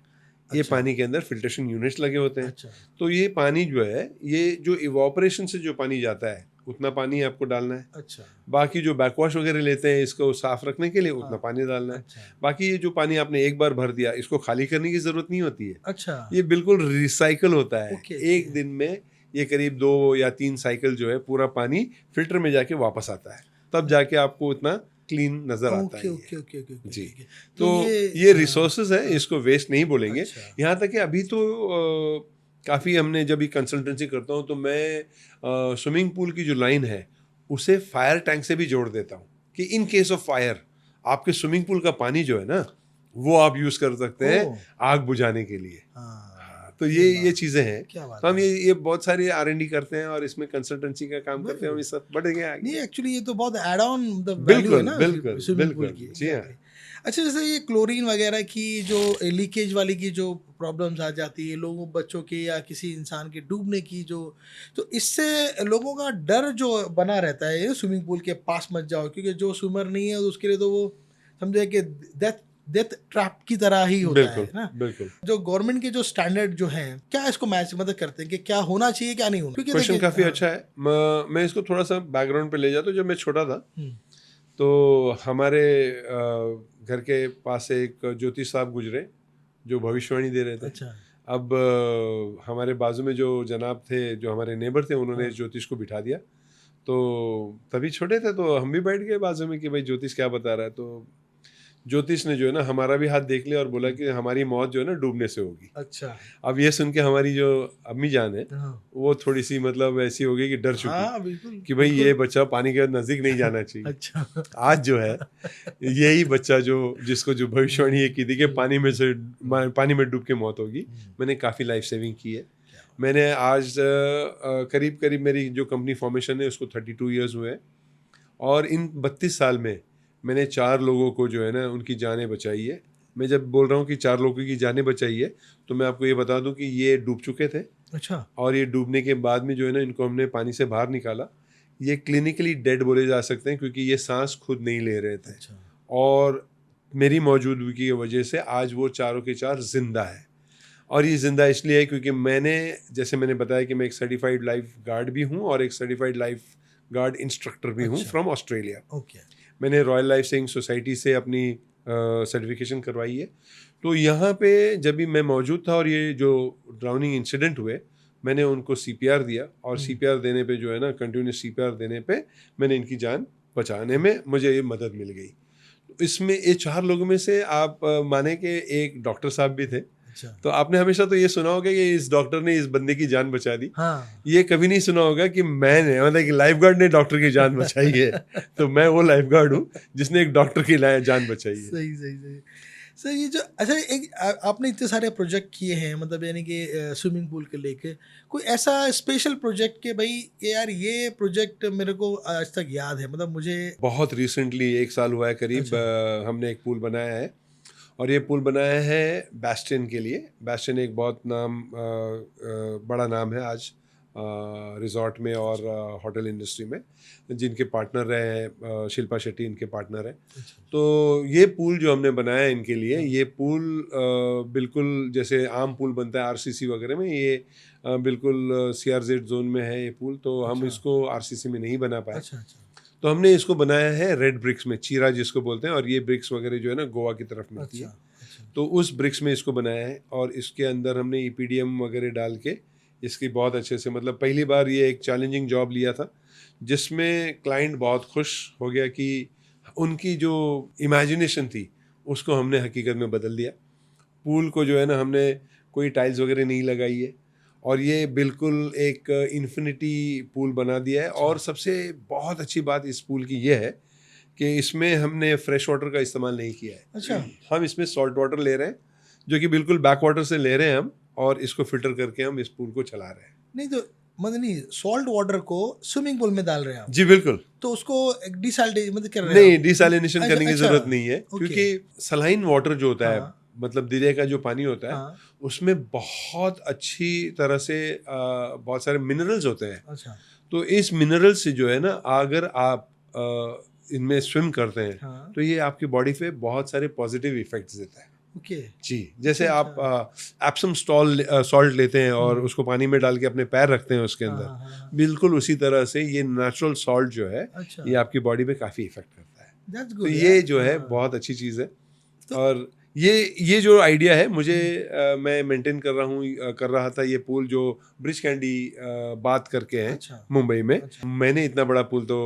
ये अच्छा। पानी के अंदर फिल्ट्रेशन यूनिट्स लगे होते हैं। अच्छा। तो ये पानी जो है, ये जो इवापोरेशन से जो पानी जाता है उतना पानी आपको डालना है। अच्छा। बाकी जो बैकवॉश वगैरह लेते हैं इसको साफ रखने के लिए उतना हाँ। पानी डालना है। अच्छा। बाकी ये जो पानी आपने एक बार भर दिया, इसको खाली करने की जरूरत नहीं होती है। अच्छा। ये बिल्कुल रिसाइकल होता है। ओके, एक दिन में ये करीब 2 या 3 साइकिल जो है पूरा पानी फिल्टर में जाके वापस आता है, तब जाके आपको उतना क्लीन नजर आता ओके है ओके ये। ओके ओके ओके, जी। ओके। तो ये रिसोर्सेज है, इसको वेस्ट नहीं बोलेंगे। अच्छा। यहाँ तक कि अभी तो काफ़ी हमने जब भी कंसल्टेंसी करता हूँ तो मैं स्विमिंग पूल की जो लाइन है उसे फायर टैंक से भी जोड़ देता हूँ कि इन केस ऑफ फायर आपके स्विमिंग पूल का पानी जो है ना वो आप यूज़ कर सकते हैं ओह। आग बुझाने के लिए। हाँ, तो ये ये बात, चीज़ें हैं। क्या बात तो हम है। ये बहुत सारी R&D करते हैं और इसमें कंसल्टेंसी का काम करते हैं, हम इस सब बढ़ेंगे नहीं, आगे। एक्चुअली ये तो बहुत ऐड ऑन द वैल्यू है बिल्कुल ना बिल्कुल स्विमिंग पूल बिल्कुल। की। जी हाँ। एग्जैक्टली। अच्छा, जैसे ये क्लोरीन वगैरह की जो लीकेज वाली की जो प्रॉब्लम्स आ जाती है लोगों बच्चों के या किसी इंसान के डूबने की जो, तो इससे लोगों का डर जो बना रहता है स्विमिंग पूल के पास मत जाओ, क्योंकि जो स्विमर नहीं है उसके लिए तो वो समझे कि डेथ डेथ ट्रैप की तरह ही होता है बिल्कुल ना। बिल्कुल। जो गवर्नमेंट के जो स्टैंडर्ड जो हैं क्या इसको मैच मदद करते हैं कि क्या होना चाहिए क्या नहीं होना? क्योंकि क्वेश्चन देखिए, काफ़ी हाँ। अच्छा है। मैं इसको थोड़ा सा बैकग्राउंड पे ले जाता हूँ। जब मैं छोटा था हम्म। तो हमारे घर के पास से एक ज्योतिष साहब गुजरे जो भविष्यवाणी दे रहे थे। अच्छा। अब हमारे बाजू में जो जनाब थे, जो हमारे नेबर थे, उन्होंने हाँ। इस ज्योतिष को बिठा दिया। तो तभी छोटे थे तो हम भी बैठ गए बाजू में कि भाई ज्योतिष क्या बता रहा है। तो ज्योतिष ने जो है ना हमारा भी हाथ देख लिया और बोला कि हमारी मौत जो है ना डूबने से होगी। अच्छा। अब ये सुन के हमारी जो अम्मी जान है हाँ। वो थोड़ी सी मतलब ऐसी हो गई कि डर चुकी हाँ, बिल्कुल कि भाई ये बिल्कुल। बच्चा पानी के नज़दीक नहीं जाना चाहिए। अच्छा। आज जो है यही बच्चा जो जिसको जो भविष्यवाणी ये की थी कि पानी में डूब के मौत होगी, मैंने काफ़ी लाइफ सेविंग की है। मैंने आज करीब करीब मेरी जो कंपनी फॉर्मेशन है उसको 32 ईयर्स हुए हैं और इन 32 साल में मैंने 4 लोगों को जो है ना उनकी जानें बचाई है। मैं जब बोल रहा हूँ कि 4 लोगों की जानें बचाई है तो मैं आपको ये बता दूँ कि ये डूब चुके थे अच्छा। और ये डूबने के बाद में जो है ना इनको हमने पानी से बाहर निकाला। ये क्लिनिकली डेड बोले जा सकते हैं क्योंकि ये सांस खुद नहीं ले रहे थे। अच्छा। और मेरी मौजूदगी की वजह से आज वो चारों के चार जिंदा है। और ये जिंदा इसलिए है क्योंकि जैसे मैंने बताया कि मैं एक सर्टिफाइड लाइफ गार्ड भी हूँ और एक सर्टिफाइड लाइफ गार्ड इंस्ट्रक्टर भी हूँ अच्छा। From Australia. ओके। मैंने रॉयल लाइफ सेविंग सोसाइटी से अपनी सर्टिफिकेशन करवाई है। तो यहाँ पे जब भी मैं मौजूद था और ये जो ड्राउनिंग इंसिडेंट हुए, मैंने उनको CPR दिया और CPR देने पे जो है ना कंटिन्यूस CPR देने पे मैंने इनकी जान बचाने में मुझे ये मदद मिल गई। तो इसमें ये 4 लोगों में से आप माने कि एक डॉक्टर साहब भी थे। अच्छा। तो आपने हमेशा तो ये सुना होगा कि इस डॉक्टर ने इस बंदे की जान बचा दी। हाँ। ये कभी नहीं सुना होगा कि मैंने मतलब कि लाइफ गार्ड ने डॉक्टर की जान बचाई है। तो मैं वो लाइफ गार्ड हूँ जिसने एक डॉक्टर की जान बचाई है। सही सही सही। सर ये जो अच्छा एक आपने इतने सारे प्रोजेक्ट किए हैं, मतलब यानी कि स्विमिंग पूल के लेके कोई ऐसा स्पेशल प्रोजेक्ट के भाई यार ये प्रोजेक्ट मेरे को आज तक याद है, मतलब मुझे। बहुत रिसेंटली 1 साल हुआ है करीब। अच्छा। हमने एक पूल बनाया है और ये पुल बनाया है बैस्टन के लिए। बैस्टन एक बहुत बड़ा नाम है आज रिजॉर्ट में और होटल इंडस्ट्री में, जिनके पार्टनर रहे हैं शिल्पा शेट्टी, इनके पार्टनर हैं। तो ये पुल जो हमने बनाया है इनके लिए, ये पुल बिल्कुल जैसे आम पुल बनता है RCC वगैरह में, ये बिल्कुल CRZ जोन में है ये पुल। तो हम अच्छा। इसको RCC में नहीं बना पाए। अच्छा अच्छा। तो हमने इसको बनाया है रेड ब्रिक्स में, चीरा जिसको बोलते हैं, और ये ब्रिक्स वगैरह जो है ना गोवा की तरफ मिलती है। तो उस ब्रिक्स में इसको बनाया है, और इसके अंदर हमने ईपीडीएम वगैरह डाल के इसकी बहुत अच्छे से, मतलब पहली बार ये एक चैलेंजिंग जॉब लिया था जिसमें क्लाइंट बहुत खुश हो गया कि उनकी जो इमेजिनेशन थी उसको हमने हकीकत में बदल दिया। पूल को जो है ना हमने कोई टाइल्स वगैरह नहीं लगाई है, और ये बिल्कुल एक इन्फिनिटी पूल बना दिया है। और सबसे बहुत अच्छी बात इस पूल की ये है कि इसमें हमने फ्रेश वाटर का इस्तेमाल नहीं किया है। अच्छा, हम इसमें सॉल्ट वाटर ले रहे हैं, जो कि बिल्कुल बैक वाटर से ले रहे हैं हम, और इसको फिल्टर करके हम इस पूल को चला रहे हैं। नहीं तो मतलब नहीं, सॉल्ट वाटर को स्विमिंग पूल में डाल रहे हैं आप? जी बिल्कुल। तो उसको डिसैलिनेट मतलब कर रहे हैं नहीं, आप? डिसैलिनेशन अच्छा, करने की अच्छा, जरूरत नहीं है, ओके। क्योंकि सलाइन वाटर जो होता है, हाँ। मतलब दरिया का जो पानी होता है, हाँ, उसमें बहुत अच्छी तरह से बहुत सारे मिनरल्स होते हैं। अच्छा, तो इस मिनरल्स से जो है ना, अगर आप इनमें स्विम करते हैं हाँ, तो ये आपकी बॉडी पे बहुत सारे पॉजिटिव इफेक्ट्स देता है। ओके, जी, जैसे अच्छा, आप एप्सम सॉल्ट लेते हैं और उसको पानी में डाल के अपने पैर रखते हैं उसके हाँ, अंदर, हाँ, हाँ, हाँ, बिल्कुल उसी तरह से ये नेचुरल सॉल्ट जो है अच्छा, ये आपकी बॉडी पे काफ़ी इफेक्ट करता है। दैट्स तो गुड ये यार। जो है हाँ, बहुत अच्छी चीज़ है। तो- और ये जो आइडिया है मुझे, मैं मेंटेन कर रहा था ये पूल जो ब्रिज कैंडी बात करके है अच्छा, मुंबई में। अच्छा। मैंने इतना बड़ा पूल तो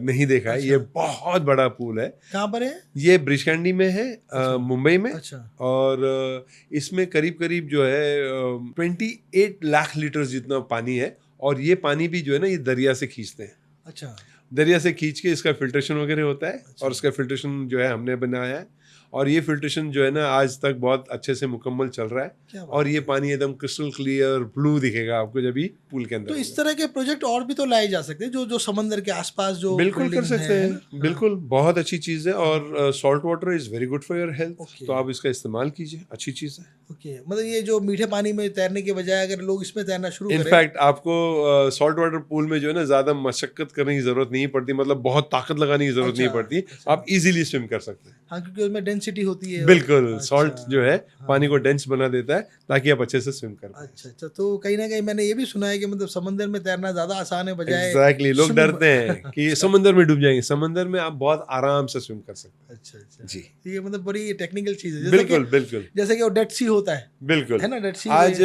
नहीं देखा है। अच्छा। ये बहुत बड़ा पूल है। कहाँ पर है? ये ब्रिज कैंडी में है, अच्छा। मुंबई में। अच्छा, और इसमें करीब करीब जो है 28 लाख लीटर जितना पानी है, और ये पानी भी जो है ना ये दरिया से खींचते हैं। अच्छा, दरिया से खींच के इसका फिल्ट्रेशन वगैरह होता है, अच्छा। और उसका फिल्ट्रेशन जो है हमने बनाया है, और ये फिल्ट्रेशन जो है ना आज तक बहुत अच्छे से मुकम्मल चल रहा है। क्या बात और ये पानी एकदम क्रिस्टल क्लियर ब्लू दिखेगा आपको जब भी पूल के अंदर तो इस होगा। तरह के प्रोजेक्ट और भी तो लाए जा सकते हैं, जो जो समंदर के आसपास जो बिल्कुल कर buildings सकते है हैं, ना? बिल्कुल बहुत अच्छी चीज़ है। और salt water is very good for your health, okay. तो आप इसका इस्तेमाल कीजिए, अच्छी चीज़ है। ओके, मतलब ये जो मीठे पानी में तैरने के बजाय अगर लोग इसमें तैरना शुरू करें। इनफैक्ट आपको सॉल्ट वाटर पूल में जो है ना ज़्यादा मशक्कत करने की ज़रूरत नहीं पड़ती, मतलब बहुत ताकत लगाने की ज़रूरत नहीं अच्छा, पड़ती। अच्छा। आप इजीली स्विम कर सकते हैं। हाँ, क्योंकि उसमें डेंसिटी होती है। बिल्कुल, अच्छा, सॉल्ट जो है हाँ। पानी को डेंस बना देता है ताकि आप अच्छे से स्विम कर पाएं। अच्छा, अच्छा, तो कहीं ना कहीं मैंने ये भी सुना है कि मतलब समंदर में तैरना ज्यादा आसान है बजाय एग्जैक्टली, लोग swimming- डरते हैं कि समंदर में डूब जाएंगे। समंदर में आप बहुत आराम से स्विम कर सकते अच्छा, अच्छा, जी। तो ये मतलब बड़ी टेक्निकल चीज है, हैं। जैसे बिल्कुल कि बिल्कुल जैसे कि वो डेड सी होता है बिल्कुल। है ना, डेड सी आज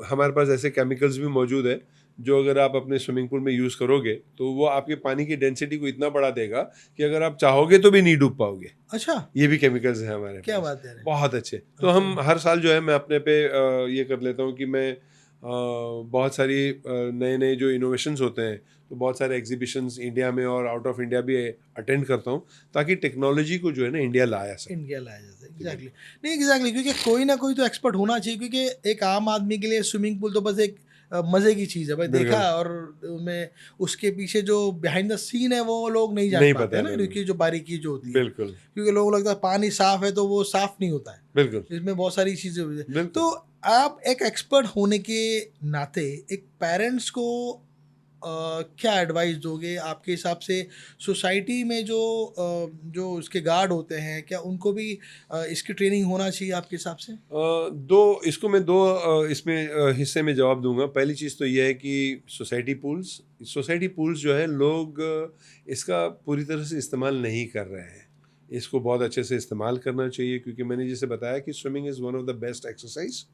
हमारे पास ऐसे केमिकल्स भी मौजूद है जो अगर आप अपने स्विमिंग पूल में यूज़ करोगे तो वो आपके पानी की डेंसिटी को इतना बढ़ा देगा कि अगर आप चाहोगे तो भी नहीं डूब पाओगे। अच्छा, ये भी केमिकल्स हैं हमारे क्या पास, बात है? बहुत अच्छे। तो हम हर साल जो है मैं अपने पे ये कर लेता हूँ कि मैं बहुत सारी नए नए जो इनोवेशंस होते हैं, तो बहुत सारे एग्जीबिशंस इंडिया में और आउट ऑफ इंडिया भी अटेंड करता हूँ ताकि टेक्नोलॉजी को जो है ना इंडिया लाया सके। इंडिया लाया जाता है, एग्जैक्टली। नहीं, एग्जैक्टली, क्योंकि कोई ना कोई तो एक्सपर्ट होना चाहिए, क्योंकि एक आम आदमी के लिए स्विमिंग पूल तो बस एक मजे की चीज है भाई, बिल्कुल। देखा, और में उसके पीछे जो बिहाइंड द सीन है वो लोग नहीं जान नहीं पाते पता हैं ना, लोगों क्योंकि जो बारीकी जो होती है, बिल्कुल क्योंकि लोगों को लगता है पानी साफ है तो वो साफ नहीं होता है, बिल्कुल इसमें बहुत सारी चीजें होती हैं। बिल्कुल। तो आप एक एक्सपर्ट होने के नाते एक पेरेंट्स को क्या एडवाइस दोगे आपके हिसाब से? सोसाइटी में जो उसके गार्ड होते हैं, क्या उनको भी इसकी ट्रेनिंग होना चाहिए आपके हिसाब से? इसको मैं दो इसमें हिस्से में जवाब दूंगा। पहली चीज़ तो यह है कि सोसाइटी पूल्स जो है लोग इसका पूरी तरह से इस्तेमाल नहीं कर रहे हैं। इसको बहुत अच्छे से इस्तेमाल करना चाहिए, क्योंकि मैंने जैसे बताया कि swimming is one of the best exercise.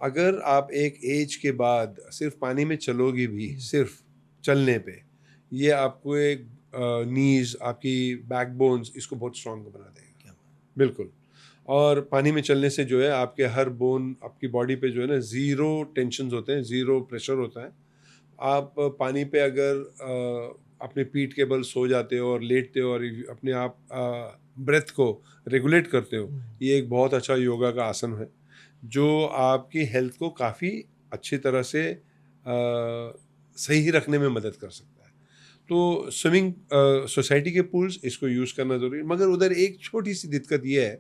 अगर आप एक एज के बाद सिर्फ पानी में चलोगे भी, सिर्फ चलने पे, ये आपको एक नीज, आपकी बैकबोन्स, इसको बहुत स्ट्रांग बना देगा। बिल्कुल। और पानी में चलने से जो है आपके हर बोन, आपकी बॉडी पे जो है ना ज़ीरो टेंशन्स होते हैं, ज़ीरो प्रेशर होता है। आप पानी पे अगर अपने पीठ के बल सो जाते हो और लेटते हो और अपने आप ब्रेथ को रेगुलेट करते हो, ये एक बहुत अच्छा योगा का आसन है जो आपकी हेल्थ को काफ़ी अच्छी तरह से सही रखने में मदद कर सकता है। तो स्विमिंग सोसाइटी के पूल्स, इसको यूज़ करना ज़रूरी है। मगर उधर एक छोटी सी दिक्कत ये है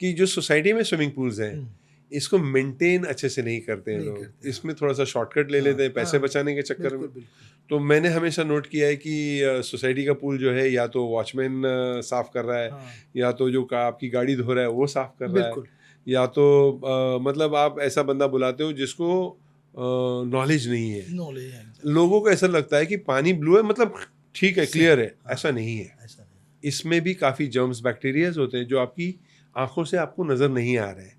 कि जो सोसाइटी में स्विमिंग पूल्स हैं इसको मेंटेन अच्छे से नहीं करते हैं लोग। इसमें थोड़ा सा शॉर्टकट ले लेते हैं पैसे बचाने के चक्कर में। तो मैंने हमेशा नोट किया है कि सोसाइटी का पूल जो है या तो वॉचमैन साफ़ कर रहा है, या तो जो आपकी गाड़ी धो रहा है वो साफ़ कर रहा है, या तो मतलब आप ऐसा बंदा बुलाते हो जिसको नॉलेज नहीं है। नॉलेज है, लोगों को ऐसा लगता है कि पानी ब्लू है मतलब ठीक है, क्लियर है। ऐसा नहीं है। ऐसा नहीं। इसमें भी काफ़ी जर्म्स, बैक्टीरियाज होते हैं जो आपकी आंखों से आपको नज़र नहीं आ रहे हैं।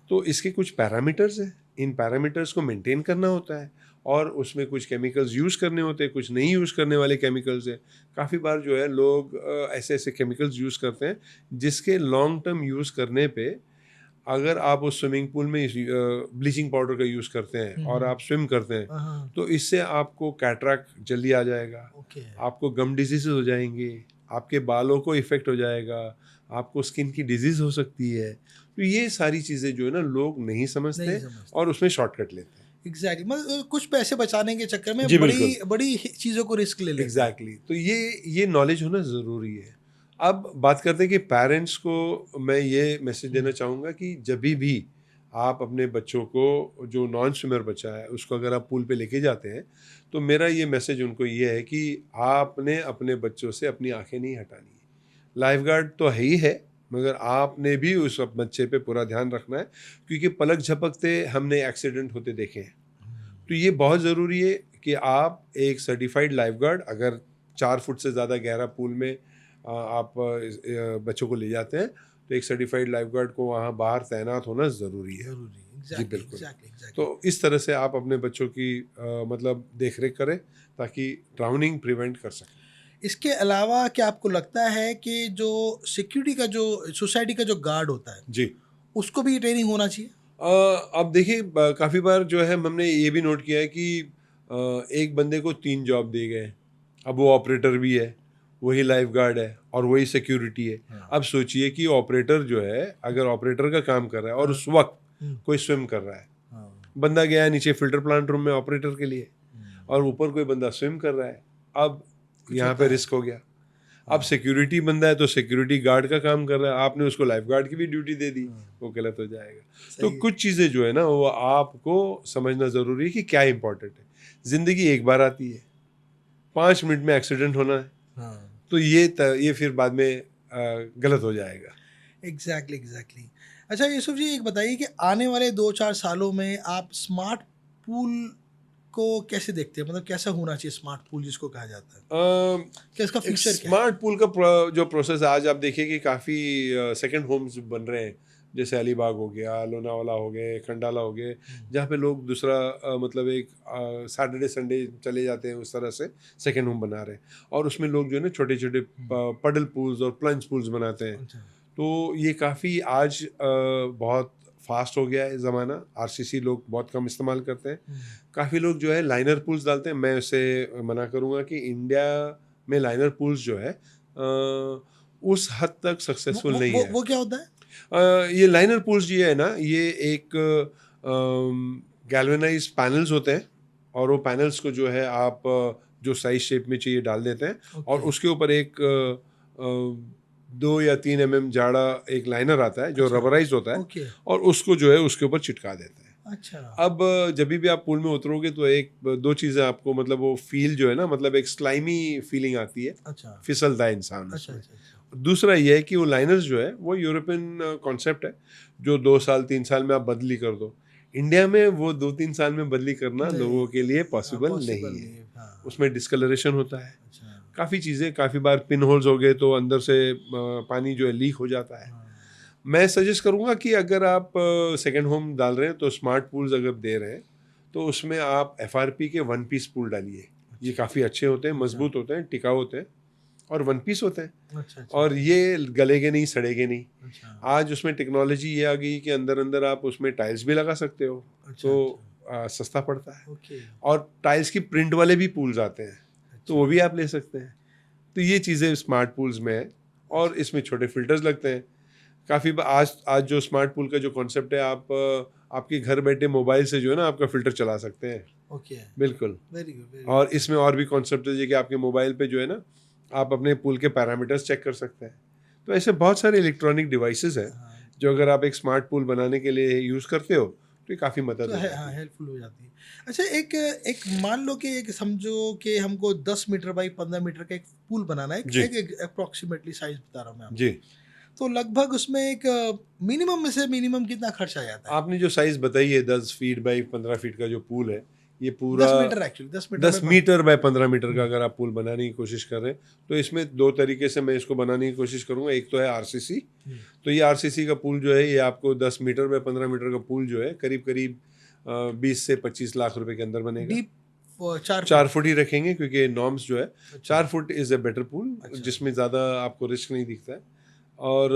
तो इसके कुछ पैरामीटर्स हैं, इन पैरामीटर्स को मेंटेन करना होता है और उसमें कुछ केमिकल्स यूज़ करने होते हैं, कुछ नहीं यूज़ करने वाले केमिकल्स हैं। काफ़ी बार जो है लोग ऐसे ऐसे केमिकल्स यूज़ करते हैं जिसके लॉन्ग टर्म यूज़ करने पे अगर आप उस स्विमिंग पूल में ब्लीचिंग पाउडर का यूज़ करते हैं और आप स्विम करते हैं तो इससे आपको कैटरैक्ट जल्दी आ जाएगा, आपको गम डिजीज हो जाएंगे, आपके बालों को इफ़ेक्ट हो जाएगा, आपको स्किन की डिजीज़ हो सकती है। तो ये सारी चीज़ें जो है ना लोग नहीं समझते और उसमें शॉर्टकट लेते हैं। एग्जैक्टली, मतलब कुछ पैसे बचाने के चक्कर में जी, बड़ी बड़ी चीज़ों को रिस्क ले लेते हैं। एग्जैक्टली। तो ये नॉलेज होना ज़रूरी है। अब बात करते हैं कि पेरेंट्स को मैं ये मैसेज देना चाहूँगा कि जब भी आप अपने बच्चों को, जो नॉन स्विमर बच्चा है उसको अगर आप पूल पे लेके जाते हैं तो मेरा ये मैसेज उनको ये है कि आपने अपने बच्चों से अपनी आंखें नहीं हटानी। लाइफ गार्ड तो है ही है, मगर आपने भी उस बच्चे पे पूरा ध्यान रखना है क्योंकि पलक झपकते हमने एक्सीडेंट होते देखे हैं। तो ये बहुत ज़रूरी है कि आप एक सर्टिफाइड लाइफ गार्ड, अगर 4 फुट से ज़्यादा गहरा पूल में आप बच्चों को ले जाते हैं तो एक सर्टिफाइड लाइफ गार्ड को वहाँ बाहर तैनात होना ज़रूरी है। जी बिल्कुल। तो इस तरह से आप अपने बच्चों की मतलब देख रेख करें ताकि ड्राउनिंग प्रिवेंट कर सकें। इसके अलावा क्या आपको लगता है कि जो सिक्योरिटी का, जो सोसाइटी का जो गार्ड होता है जी, उसको भी ट्रेनिंग होना चाहिए? अब देखिए काफ़ी बार जो है हमने ये भी नोट किया है कि एक बंदे को 3 जॉब दिए गए। अब वो ऑपरेटर भी है, वही लाइफ गार्ड है और वही सिक्योरिटी है। अब सोचिए कि ऑपरेटर जो है, अगर ऑपरेटर का काम कर रहा है और उस वक्त कोई स्विम कर रहा है, बंदा गया है नीचे फिल्टर प्लांट रूम में ऑपरेटर के लिए और ऊपर कोई बंदा स्विम कर रहा है, अब यहाँ पे रिस्क हो गया। अब सिक्योरिटी बंदा है तो सिक्योरिटी गार्ड का काम कर रहा है, आपने उसको लाइफ गार्ड की भी ड्यूटी दे दी, वो गलत हो जाएगा। तो कुछ चीज़ें जो है ना वो आपको समझना ज़रूरी है कि क्या इंपॉर्टेंट है। ज़िंदगी एक बार आती है, 5 मिनट में एक्सीडेंट होना है, तो ये फिर बाद में गलत हो जाएगा। एग्जैक्टली। अच्छा यूसुफ जी, एक बताइए कि आने वाले 2-4 सालों में आप स्मार्ट पूल को कैसे देखते हैं? मतलब कैसा होना चाहिए स्मार्ट पूल जिसको कहा जाता है? क्या इसका फ्यूचर क्या है? स्मार्ट पूल का जो प्रोसेस आज आप देखिए कि काफ़ी सेकंड होम्स बन रहे हैं, जैसे अलीबाग हो गया, लोनावाला हो गए, खंडाला हो गए, जहाँ पे लोग दूसरा मतलब एक सैटरडे संडे चले जाते हैं, उस तरह से सेकंड होम बना रहे हैं और उसमें लोग जो है ना छोटे छोटे पडल पूल्स और प्लंज पूल्स बनाते हैं। तो ये काफ़ी आज बहुत फास्ट हो गया है ज़माना। आरसीसी लोग बहुत कम इस्तेमाल करते हैं। काफ़ी लोग जो है लाइनर पूल्स डालते हैं। मैं उसे मना करूँगा कि इंडिया में लाइनर पूल्स जो है उस हद तक सक्सेसफुल नहीं है। वो क्या होता है? ये लाइनर पूल्स ये है ना, ये एक गैल्वेनाइज पैनल्स होते हैं और वो पैनल्स को जो है आप जो साइज शेप में चाहिए डाल देते हैं और उसके ऊपर एक 2 या 3 mm जाड़ा एक लाइनर आता है जो रबराइज होता है और उसको जो है उसके ऊपर चिटका देते हैं। अच्छा। अब जब भी आप पूल में उतरोगे तो एक 2 चीज़ें आपको मतलब वो फील जो है ना, मतलब एक स्लाइमी फीलिंग आती है। अच्छा। फिसलता है इंसान। अच्छा। दूसरा ये है कि वो लाइनर्स जो है वो यूरोपियन कॉन्सेप्ट है जो 2 साल 3 साल में आप बदली कर दो। इंडिया में वो 2-3 साल में बदली करना लोगों के लिए पॉसिबल नहीं है। उसमें डिस्कलरेशन होता है, काफ़ी चीज़ें, काफ़ी बार पिन होल्स हो गए तो अंदर से पानी जो है लीक हो जाता है। मैं सजेस्ट करूँगा कि अगर आप सेकंड होम डाल रहे हैं तो स्मार्ट पूल्स अगर दे रहे हैं तो उसमें आप FRP के 1 पीस पूल डालिए। ये काफ़ी अच्छे होते हैं, मजबूत होते हैं, टिकाऊ होते हैं और 1 पीस होते हैं। अच्छा। और ये गलेगे नहीं, सड़ेगे नहीं। अच्छा। आज उसमें टेक्नोलॉजी ये आ गई कि अंदर आप उसमें टाइल्स भी लगा सकते हो। अच्छा, तो सस्ता पड़ता है। और टाइल्स की प्रिंट वाले भी पूल्स आते हैं। अच्छा। तो वो भी आप ले सकते हैं। तो ये चीज़ें स्मार्ट पूल्स में है और इसमें छोटे फिल्टर्स लगते हैं। काफ़ी आज जो स्मार्ट पूल का जो कॉन्सेप्ट है, आप आपके घर बैठे मोबाइल से जो है ना आपका फ़िल्टर चला सकते हैं। ओके। बिल्कुल। Very good. और इसमें और भी कॉन्सेप्ट है कि आपके मोबाइल पे जो है ना आप अपने पूल के पैरामीटर्स चेक कर सकते हैं। तो ऐसे बहुत सारे इलेक्ट्रॉनिक डिवाइसेस हैं जो अगर आप एक स्मार्ट पूल बनाने के लिए यूज़ करते हो तो ये काफ़ी मदद है, हेल्पफुल हो जाती है। अच्छा, एक मान लो कि एक समझो कि हमको 10 मीटर बाई 15 मीटर का एक पूल बनाना है, एक अप्रॉक्सीमेटली साइज बता रहा हूँ मैं आपको। जी। तो लगभग उसमें एक मिनिमम में से मिनिमम कितना खर्च आ जाता है? आपने जो साइज बताई है 10 फीट बाई 15 फीट का जो पूल है, ये पूरा 10 metre actually 10 metre by 15 metre का अगर आप पुल बनाने की कोशिश कर रहे हैं तो इसमें दो तरीके से मैं इसको बनाने की कोशिश करूंगा। एक तो है आरसीसी, तो ये आरसीसी का पुल जो है ये आपको 10 मीटर बाय 15 मीटर का पुल जो है करीब करीब 20 से 25 लाख रुपए के अंदर बनेगा। डीप 4 फुट ही रखेंगे क्योंकि नॉर्म्स जो है 4 फुट इज अ बेटर पुल, जिसमें ज़्यादा आपको रिस्क नहीं दिखता है। और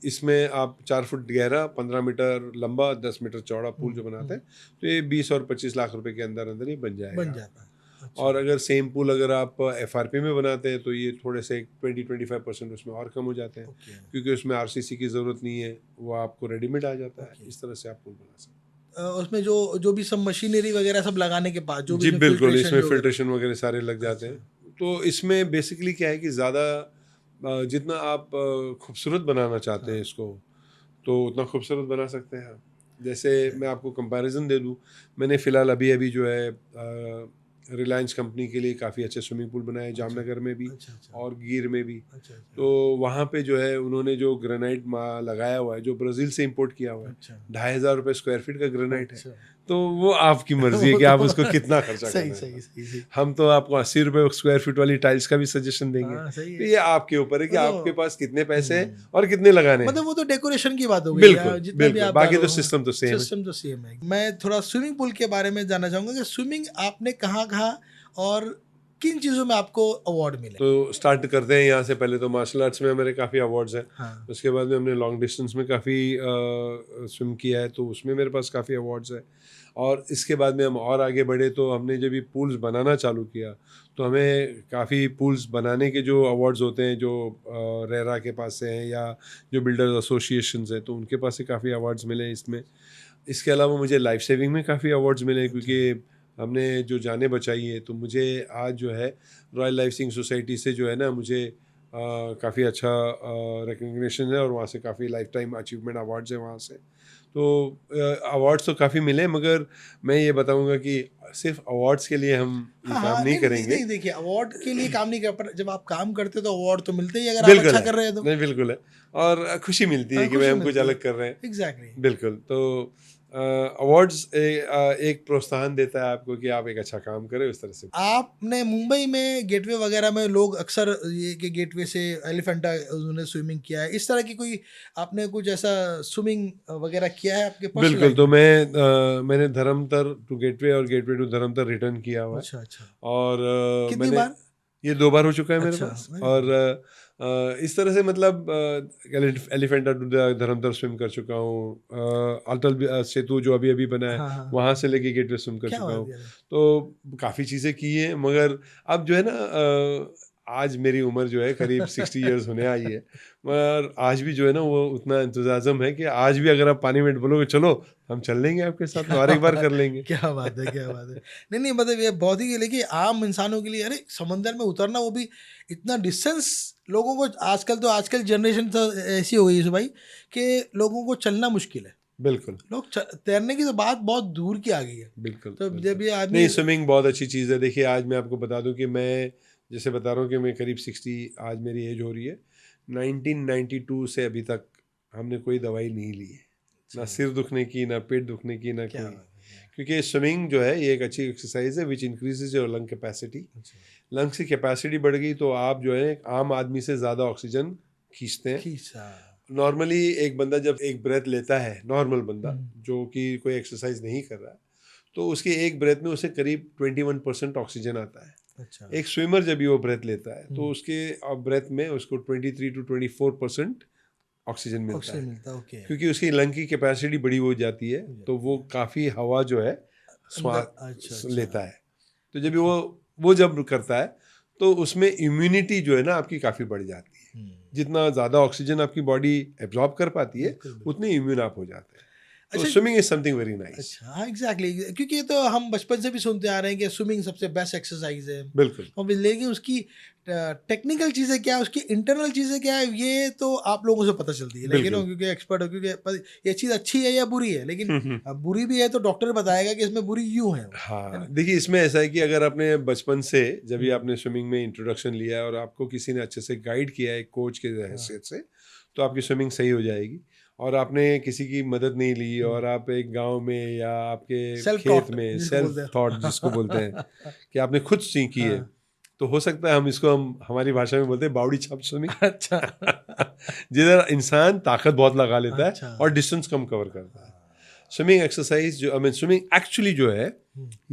इसमें आप 4 फुट गहरा 15 मीटर लंबा 10 मीटर चौड़ा पुल जो बनाते हैं तो ये 20 और 25 लाख रुपए के अंदर अंदर ही बन जाता है। अच्छा। और अगर सेम पुल अगर आप एफआरपी में बनाते हैं तो ये थोड़े से 20-25% उसमें और कम हो जाते हैं क्योंकि उसमें आरसीसी की ज़रूरत नहीं है, वो आपको रेडीमेड आ जाता है। इस तरह से आप पुल बना सकते हैं। उसमें जो भी सब मशीनरी वगैरह सब लगाने के बाद जो जी बिल्कुल, इसमें फिल्ट्रेशन वगैरह सारे लग जाते हैं। तो इसमें बेसिकली क्या है कि ज़्यादा जितना आप खूबसूरत बनाना चाहते हैं इसको तो उतना खूबसूरत बना सकते हैं। जैसे मैं आपको कंपैरिजन दे दूं, मैंने फ़िलहाल अभी जो है रिलायंस कंपनी के लिए काफ़ी अच्छे स्विमिंग पूल बनाए जामनगर में भी और गिर में भी। तो वहाँ पे जो है उन्होंने जो ग्रेनाइट लगाया हुआ है जो ब्राज़ील से इंपोर्ट किया हुआ है, 2,500 रुपये स्क्वायर फीट का ग्रेनाइट है। तो वो आपकी मर्जी है कि आप उसको कितना खर्चा करना है। हम तो आपको 80 रुपये स्क्वायर फीट वाली टाइल्स का भी सजेशन देंगे। तो ये आपके ऊपर है कि आपके पास कितने पैसे हैं और कितने लगाने हैं। मतलब वो तो डेकोरेशन की बात हो गई। बिल्कुल, बाकी तो सिस्टम तो सेम है। मैं थोड़ा स्विमिंग पूल के बारे में जानना चाहूँगा कि स्विमिंग आपने कहाँ और किन चीज़ों में आपको अवार्ड मिले? तो स्टार्ट करते हैं यहाँ से। पहले तो मार्शल आर्ट्स में मेरे काफ़ी अवार्ड्स हैं। हाँ। उसके बाद में हमने लॉन्ग डिस्टेंस में काफ़ी स्विम किया है तो उसमें मेरे पास काफ़ी अवार्ड्स हैं। और इसके बाद में हम और आगे बढ़े तो हमने जब ये पूल्स बनाना चालू किया तो हमें काफ़ी पूल्स बनाने के जो अवार्ड्स होते हैं जो रेरा के पास से हैं या जो बिल्डर्स एसोसिएशंस हैं तो उनके पास से काफ़ी अवार्ड्स मिले इसमें। इसके अलावा मुझे लाइफ सेविंग में काफ़ी अवार्ड्स मिले क्योंकि हमने जो जानें बचाई है तो मुझे आज जो है रॉयल लाइफ सेविंग सोसाइटी से जो है ना मुझे काफ़ी अच्छा रिकग्निशन है और वहाँ से काफ़ी लाइफ टाइम अचीवमेंट अवार्ड्स हैं वहाँ से। तो अवार्ड्स तो काफ़ी मिले मगर मैं ये बताऊंगा कि सिर्फ अवार्ड्स के लिए हम काम नहीं करेंगे। नहीं देखिए, अवार्ड के लिए काम नहीं कर पर जब आप काम करते हो तो अवार्ड तो मिलते ही अगर आप अच्छा कर रहे हैं तो। नहीं बिल्कुल है और खुशी मिलती है कि भाई हम कुछ अलग कर रहे हैं। एग्जैक्टली बिल्कुल। तो अवार्ड्स एक प्रोत्साहन देता है आपको कि आप एक अच्छा काम करें उस तरह से। आपने मुंबई में गेटवे वगैरह में लोग अक्सर ये कि गेटवे से एलिफेंटा उन्होंने स्विमिंग किया है, इस तरह की कोई आपने कुछ ऐसा स्विमिंग वगैरह किया है आपके पास? बिल्कुल। तो मैंने धर्मतर टू गेटवे और गेटवे टू धर्मतर रिटर्न किया हुआ है। अच्छा। और कितनी बार? ये 2 बार हो चुका है मेरे पास। और इस तरह से मतलब एलिफेंटा टू धर्मतर स्विम कर चुका हूँ। अटल सेतु जो अभी बना है वहाँ से लेके गेटवे स्विम कर चुका हूँ। तो काफ़ी चीज़ें की हैं मगर अब जो है ना आज मेरी उम्र जो है करीब 60 इयर्स होने आई है मगर आज भी जो है ना वो उतना इंतज़ाज़म है कि आज भी अगर आप पानी में बोलोगे चलो हम चल लेंगे आपके साथ और एक बार कर लेंगे। क्या बात है, क्या बात है। नहीं मतलब ये बहुत ही, लेकिन आम इंसानों के लिए अरे समंदर में उतरना वो भी इतना डिस्टेंस लोगों को आजकल जनरेशन तो ऐसी हो गई है भाई कि लोगों को चलना मुश्किल है। बिल्कुल। लोग तैरने की तो बात बहुत दूर की आ गई है। बिल्कुल। तो जब ये आदमी नहीं स्विमिंग बहुत अच्छी चीज़ है। देखिए आज मैं आपको बता दूं कि मैं जैसे बता रहा हूँ कि मैं करीब 60 आज मेरी एज हो रही है। 1992 से अभी तक हमने कोई दवाई नहीं ली है, ना सिर दुखने की ना पेट दुखने की ना कोई, क्योंकि स्विमिंग जो है ये एक अच्छी एक्सरसाइज है विच increases your lung capacity. Lungs की कैपेसिटी बढ़ गई तो आप जो है आम आदमी से ज़्यादा ऑक्सीजन खींचते हैं। नॉर्मली एक बंदा जब एक ब्रेथ लेता है, नॉर्मल बंदा जो कि कोई एक्सरसाइज नहीं कर रहा है, तो उसके एक ब्रेथ में उसे करीब 21% ऑक्सीजन आता है। अच्छा। एक स्विमर जब भी वो ब्रेथ लेता है तो उसके ब्रेथ में उसको 23 to 24% ऑक्सीजन मिलता है क्योंकि उसकी लंग की कैपेसिटी बड़ी हो जाती है तो वो काफ़ी हवा जो है श्वास लेता है। तो जब वो जब करता है तो उसमें इम्यूनिटी जो है ना आपकी काफ़ी बढ़ जाती है। जितना ज़्यादा ऑक्सीजन आपकी बॉडी एब्जॉर्ब कर पाती है उतने इम्यून आप हो जाते हैं। तो swimming is something very nice. अच्छा, हाँ एग्जैक्टली, क्योंकि ये तो हम बचपन से भी सुनते आ रहे हैं कि स्विमिंग सबसे बेस्ट एक्सरसाइज है। बिल्कुल। और लेकिन उसकी टेक्निकल चीज़ें क्या है, उसकी इंटरनल चीज़ें क्या है, ये तो आप लोगों से पता चलती है। लेकिन क्योंकि एक्सपर्ट हो, क्योंकि ये चीज़ अच्छी है या बुरी है, लेकिन बुरी भी है तो डॉक्टर बताएगा कि इसमें बुरी यूँ है। हाँ देखिए इसमें ऐसा है कि अगर आपने बचपन से जब भी आपने स्विमिंग में इंट्रोडक्शन लिया है और आपको किसी ने अच्छे से गाइड किया है कोच के हैसियत से, तो आपकी स्विमिंग सही हो जाएगी। और आपने किसी की मदद नहीं ली और आप एक गांव में या आपके खेत में सेल्फ थॉट जिसको बोलते हैं कि आपने खुद सीखी है, तो हो सकता है हम हमारी भाषा में बोलते हैं बावड़ी छाप स्विमिंग। अच्छा। जिधर इंसान ताकत बहुत लगा लेता है और डिस्टेंस कम कवर करता है। स्विमिंग एक्सरसाइज जो स्विमिंग एक्चुअली जो है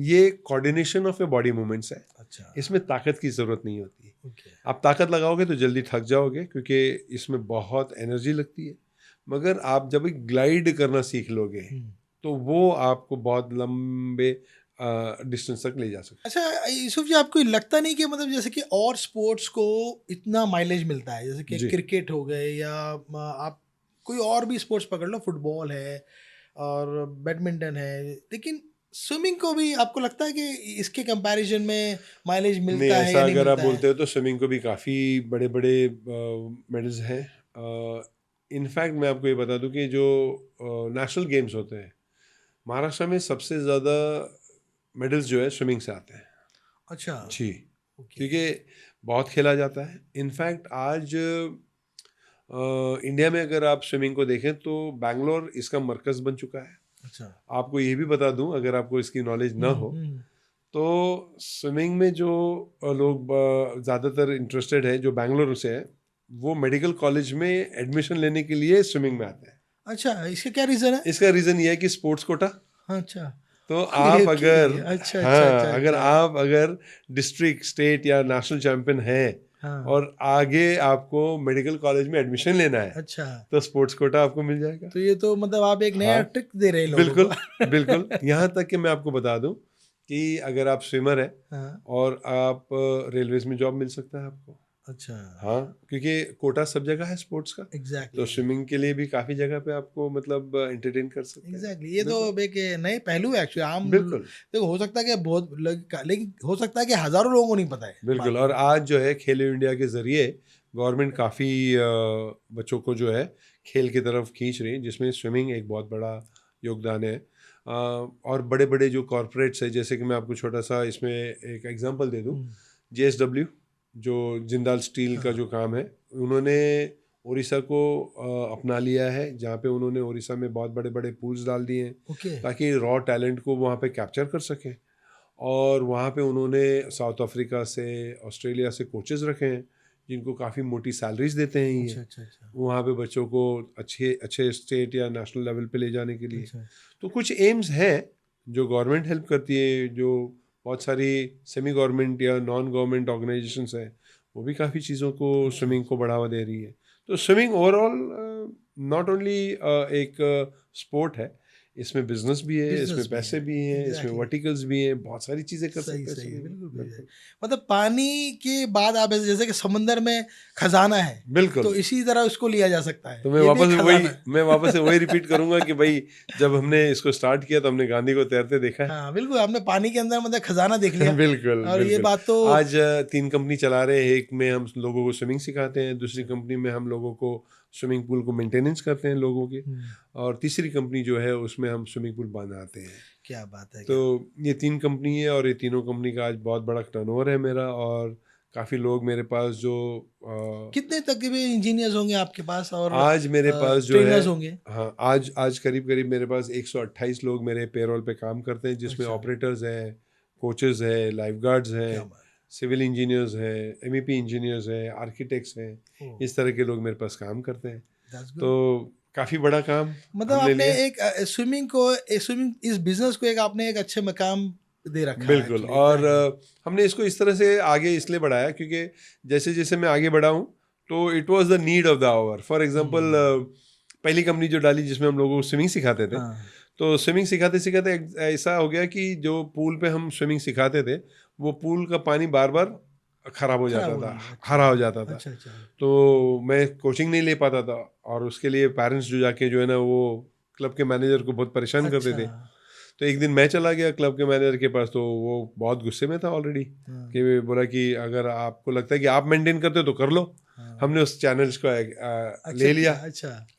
ये coordination of a body movements है। अच्छा। इसमें ताकत की जरूरत नहीं होती है। आप ताकत लगाओगे तो जल्दी थक जाओगे क्योंकि इसमें बहुत एनर्जी लगती है, मगर आप जब ग्लाइड करना सीख लोगे तो वो आपको बहुत लंबे डिस्टेंस तक ले जा सकते। अच्छा यूसुफ जी, आपको लगता नहीं कि मतलब जैसे कि और स्पोर्ट्स को इतना माइलेज मिलता है, जैसे कि क्रिकेट हो गए या आप कोई और भी स्पोर्ट्स पकड़ लो, फुटबॉल है और बैडमिंटन है, लेकिन स्विमिंग को भी आपको लगता है कि इसके कंपैरिजन में माइलेज मिलता नहीं, है ऐसा या नहीं अगर आप मिलता बोलते हो तो स्विमिंग को भी काफ़ी बड़े बड़े मेडल्स हैं। इनफैक्ट मैं आपको ये बता दूं कि जो नेशनल गेम्स होते हैं महाराष्ट्र में सबसे ज़्यादा मेडल्स जो है स्विमिंग से आते हैं। अच्छा जी, क्योंकि बहुत खेला जाता है। इनफैक्ट आज इंडिया में अगर आप स्विमिंग को देखें तो बैंगलोर इसका मरकज़ बन चुका है। अच्छा, आपको ये भी बता दूं अगर आपको इसकी नॉलेज ना हो तो स्विमिंग में जो लोग ज़्यादातर इंटरेस्टेड है जो बैंगलोर से है, वो मेडिकल कॉलेज में एडमिशन लेने के लिए स्विमिंग में आते हैं। अच्छा, इसका क्या रीज़न है? इसका रीज़न ये है कि स्पोर्ट्स कोटा। अच्छा, तो आप अगर अच्छा, हाँ अच्छा, अच्छा, अगर अच्छा। आप अगर डिस्ट्रिक्ट स्टेट या नेशनल चैंपियन हैं हाँ। और आगे आपको मेडिकल कॉलेज में एडमिशन लेना है, अच्छा, तो स्पोर्ट्स कोटा आपको मिल जाएगा। तो ये तो मतलब आप एक नया ट्रिक दे रहे हैं लोगों बिल्कुल को। बिल्कुल। यहाँ तक कि मैं आपको बता दूं कि अगर आप स्विमर हैं हाँ। और आप रेलवेज में जॉब मिल सकता है आपको। अच्छा। हाँ, क्योंकि कोटा सब जगह है स्पोर्ट्स का। एग्जैक्टली। तो स्विमिंग के लिए भी काफ़ी जगह पे आपको मतलब एंटरटेन कर सकते हैं। एग्जैक्टली, ये तो एक नए पहलू है एक्चुअली। आम बिल्कुल देखो, हो सकता है कि बहुत लेकिन हो सकता है कि हजारों लोगों को नहीं पता है। बिल्कुल। और आज जो है खेलो इंडिया के जरिए गवर्नमेंट काफ़ी बच्चों को जो है खेल की तरफ खींच रही है, जिसमें स्विमिंग एक बहुत बड़ा योगदान है। और बड़े बड़े जो कॉरपोरेट्स है, जैसे कि मैं आपको छोटा सा इसमें एक एग्जांपल दे दूं, JSW जो जिंदाल स्टील का जो काम है, उन्होंने उड़ीसा को अपना लिया है, जहाँ पे उन्होंने उड़ीसा में बहुत बड़े बड़े पूल्स डाल दिए हैं ताकि रॉ टैलेंट को वहाँ पे कैप्चर कर सकें। और वहाँ पे उन्होंने साउथ अफ्रीका से, ऑस्ट्रेलिया से कोचेज़ रखे हैं जिनको काफ़ी मोटी सैलरीज देते हैं ये। अच्छा। वहाँ पे बच्चों को अच्छे अच्छे स्टेट या नेशनल लेवल पे ले जाने के लिए। अच्छा। तो कुछ एम्स हैं जो गवर्नमेंट हेल्प करती है, जो बहुत सारी सेमी गवर्नमेंट या नॉन गवर्नमेंट ऑर्गेनाइजेशंस हैं, वो भी काफ़ी चीज़ों को स्विमिंग को बढ़ावा दे रही है। तो स्विमिंग ओवरऑल नॉट ओनली एक स्पोर्ट है, इसमें बिजनेस भी है, इसमें पैसे भी हैं, इसमें वर्टिकल्स भी हैं, बहुत सारी चीजें कर सकते हैं। सही, बिल्कुल। मतलब पानी के बाद आप जैसे कि समंदर में खजाना है, बिल्कुल, तो इसी तरह उसको लिया जा सकता है। तो मैं वापस से वही रिपीट करूंगा कि भाई जब हमने इसको स्टार्ट किया तो हमने गांधी को तैरते देखा है। हाँ, बिल्कुल, आपने पानी के अंदर मतलब खजाना देख लिया। बिल्कुल। और ये बात तो आज 3 कंपनी चला रहे हैं। एक में हम लोगों को स्विमिंग सिखाते हैं, दूसरी कंपनी में हम लोगों को स्विमिंग पूल को मेंटेनेंस करते हैं लोगों की, और तीसरी कंपनी जो है उसमें हम स्विमिंग पूल बनाते हैं। क्या बात है। तो ये 3 कंपनी है और ये तीनों कंपनी का आज बहुत बड़ा टर्नओवर है मेरा, और काफ़ी लोग मेरे पास जो कितने तकरीबन इंजीनियर्स होंगे आपके पास? और आज मेरे पास जो है होंगे? हाँ, आज करीब करीब मेरे पास 128 लोग मेरे पेरोल पे काम करते हैं, जिसमें ऑपरेटर्स हैं, कोचेस हैं, लाइफ गार्ड्स हैं, सिविल इंजीनियर्स हैं, MEP इंजीनियर्स हैं, आर्किटेक्ट्स हैं, इस तरह के लोग मेरे पास काम करते हैं। तो काफ़ी बड़ा काम मतलब आपने एक स्विमिंग इस बिजनेस को आपने एक अच्छे मकाम दे रखा है। बिल्कुल। और हमने इसको इस तरह से आगे इसलिए बढ़ाया क्योंकि जैसे जैसे मैं आगे बढ़ा हूँ तो it was the need of the hour. For example पहली कंपनी जो डाली जिसमें हम लोगों को स्विमिंग सिखाते थे, तो स्विमिंग सिखाते सिखाते ऐसा हो गया कि जो पूल पे हम स्विमिंग सिखाते थे वो पूल का पानी बार बार खराब हो जाता था, हरा हो जाता था। तो मैं कोचिंग नहीं ले पाता था, और उसके लिए पेरेंट्स जो जाके जो है ना वो क्लब के मैनेजर को बहुत परेशान करते थे। तो एक दिन मैं चला गया क्लब के मैनेजर के पास, तो वो बहुत गुस्से में था ऑलरेडी, कि बोला कि अगर आपको लगता है कि आप मेंटेन करते हो तो कर लो। हमने उस चैनल्स को ले लिया।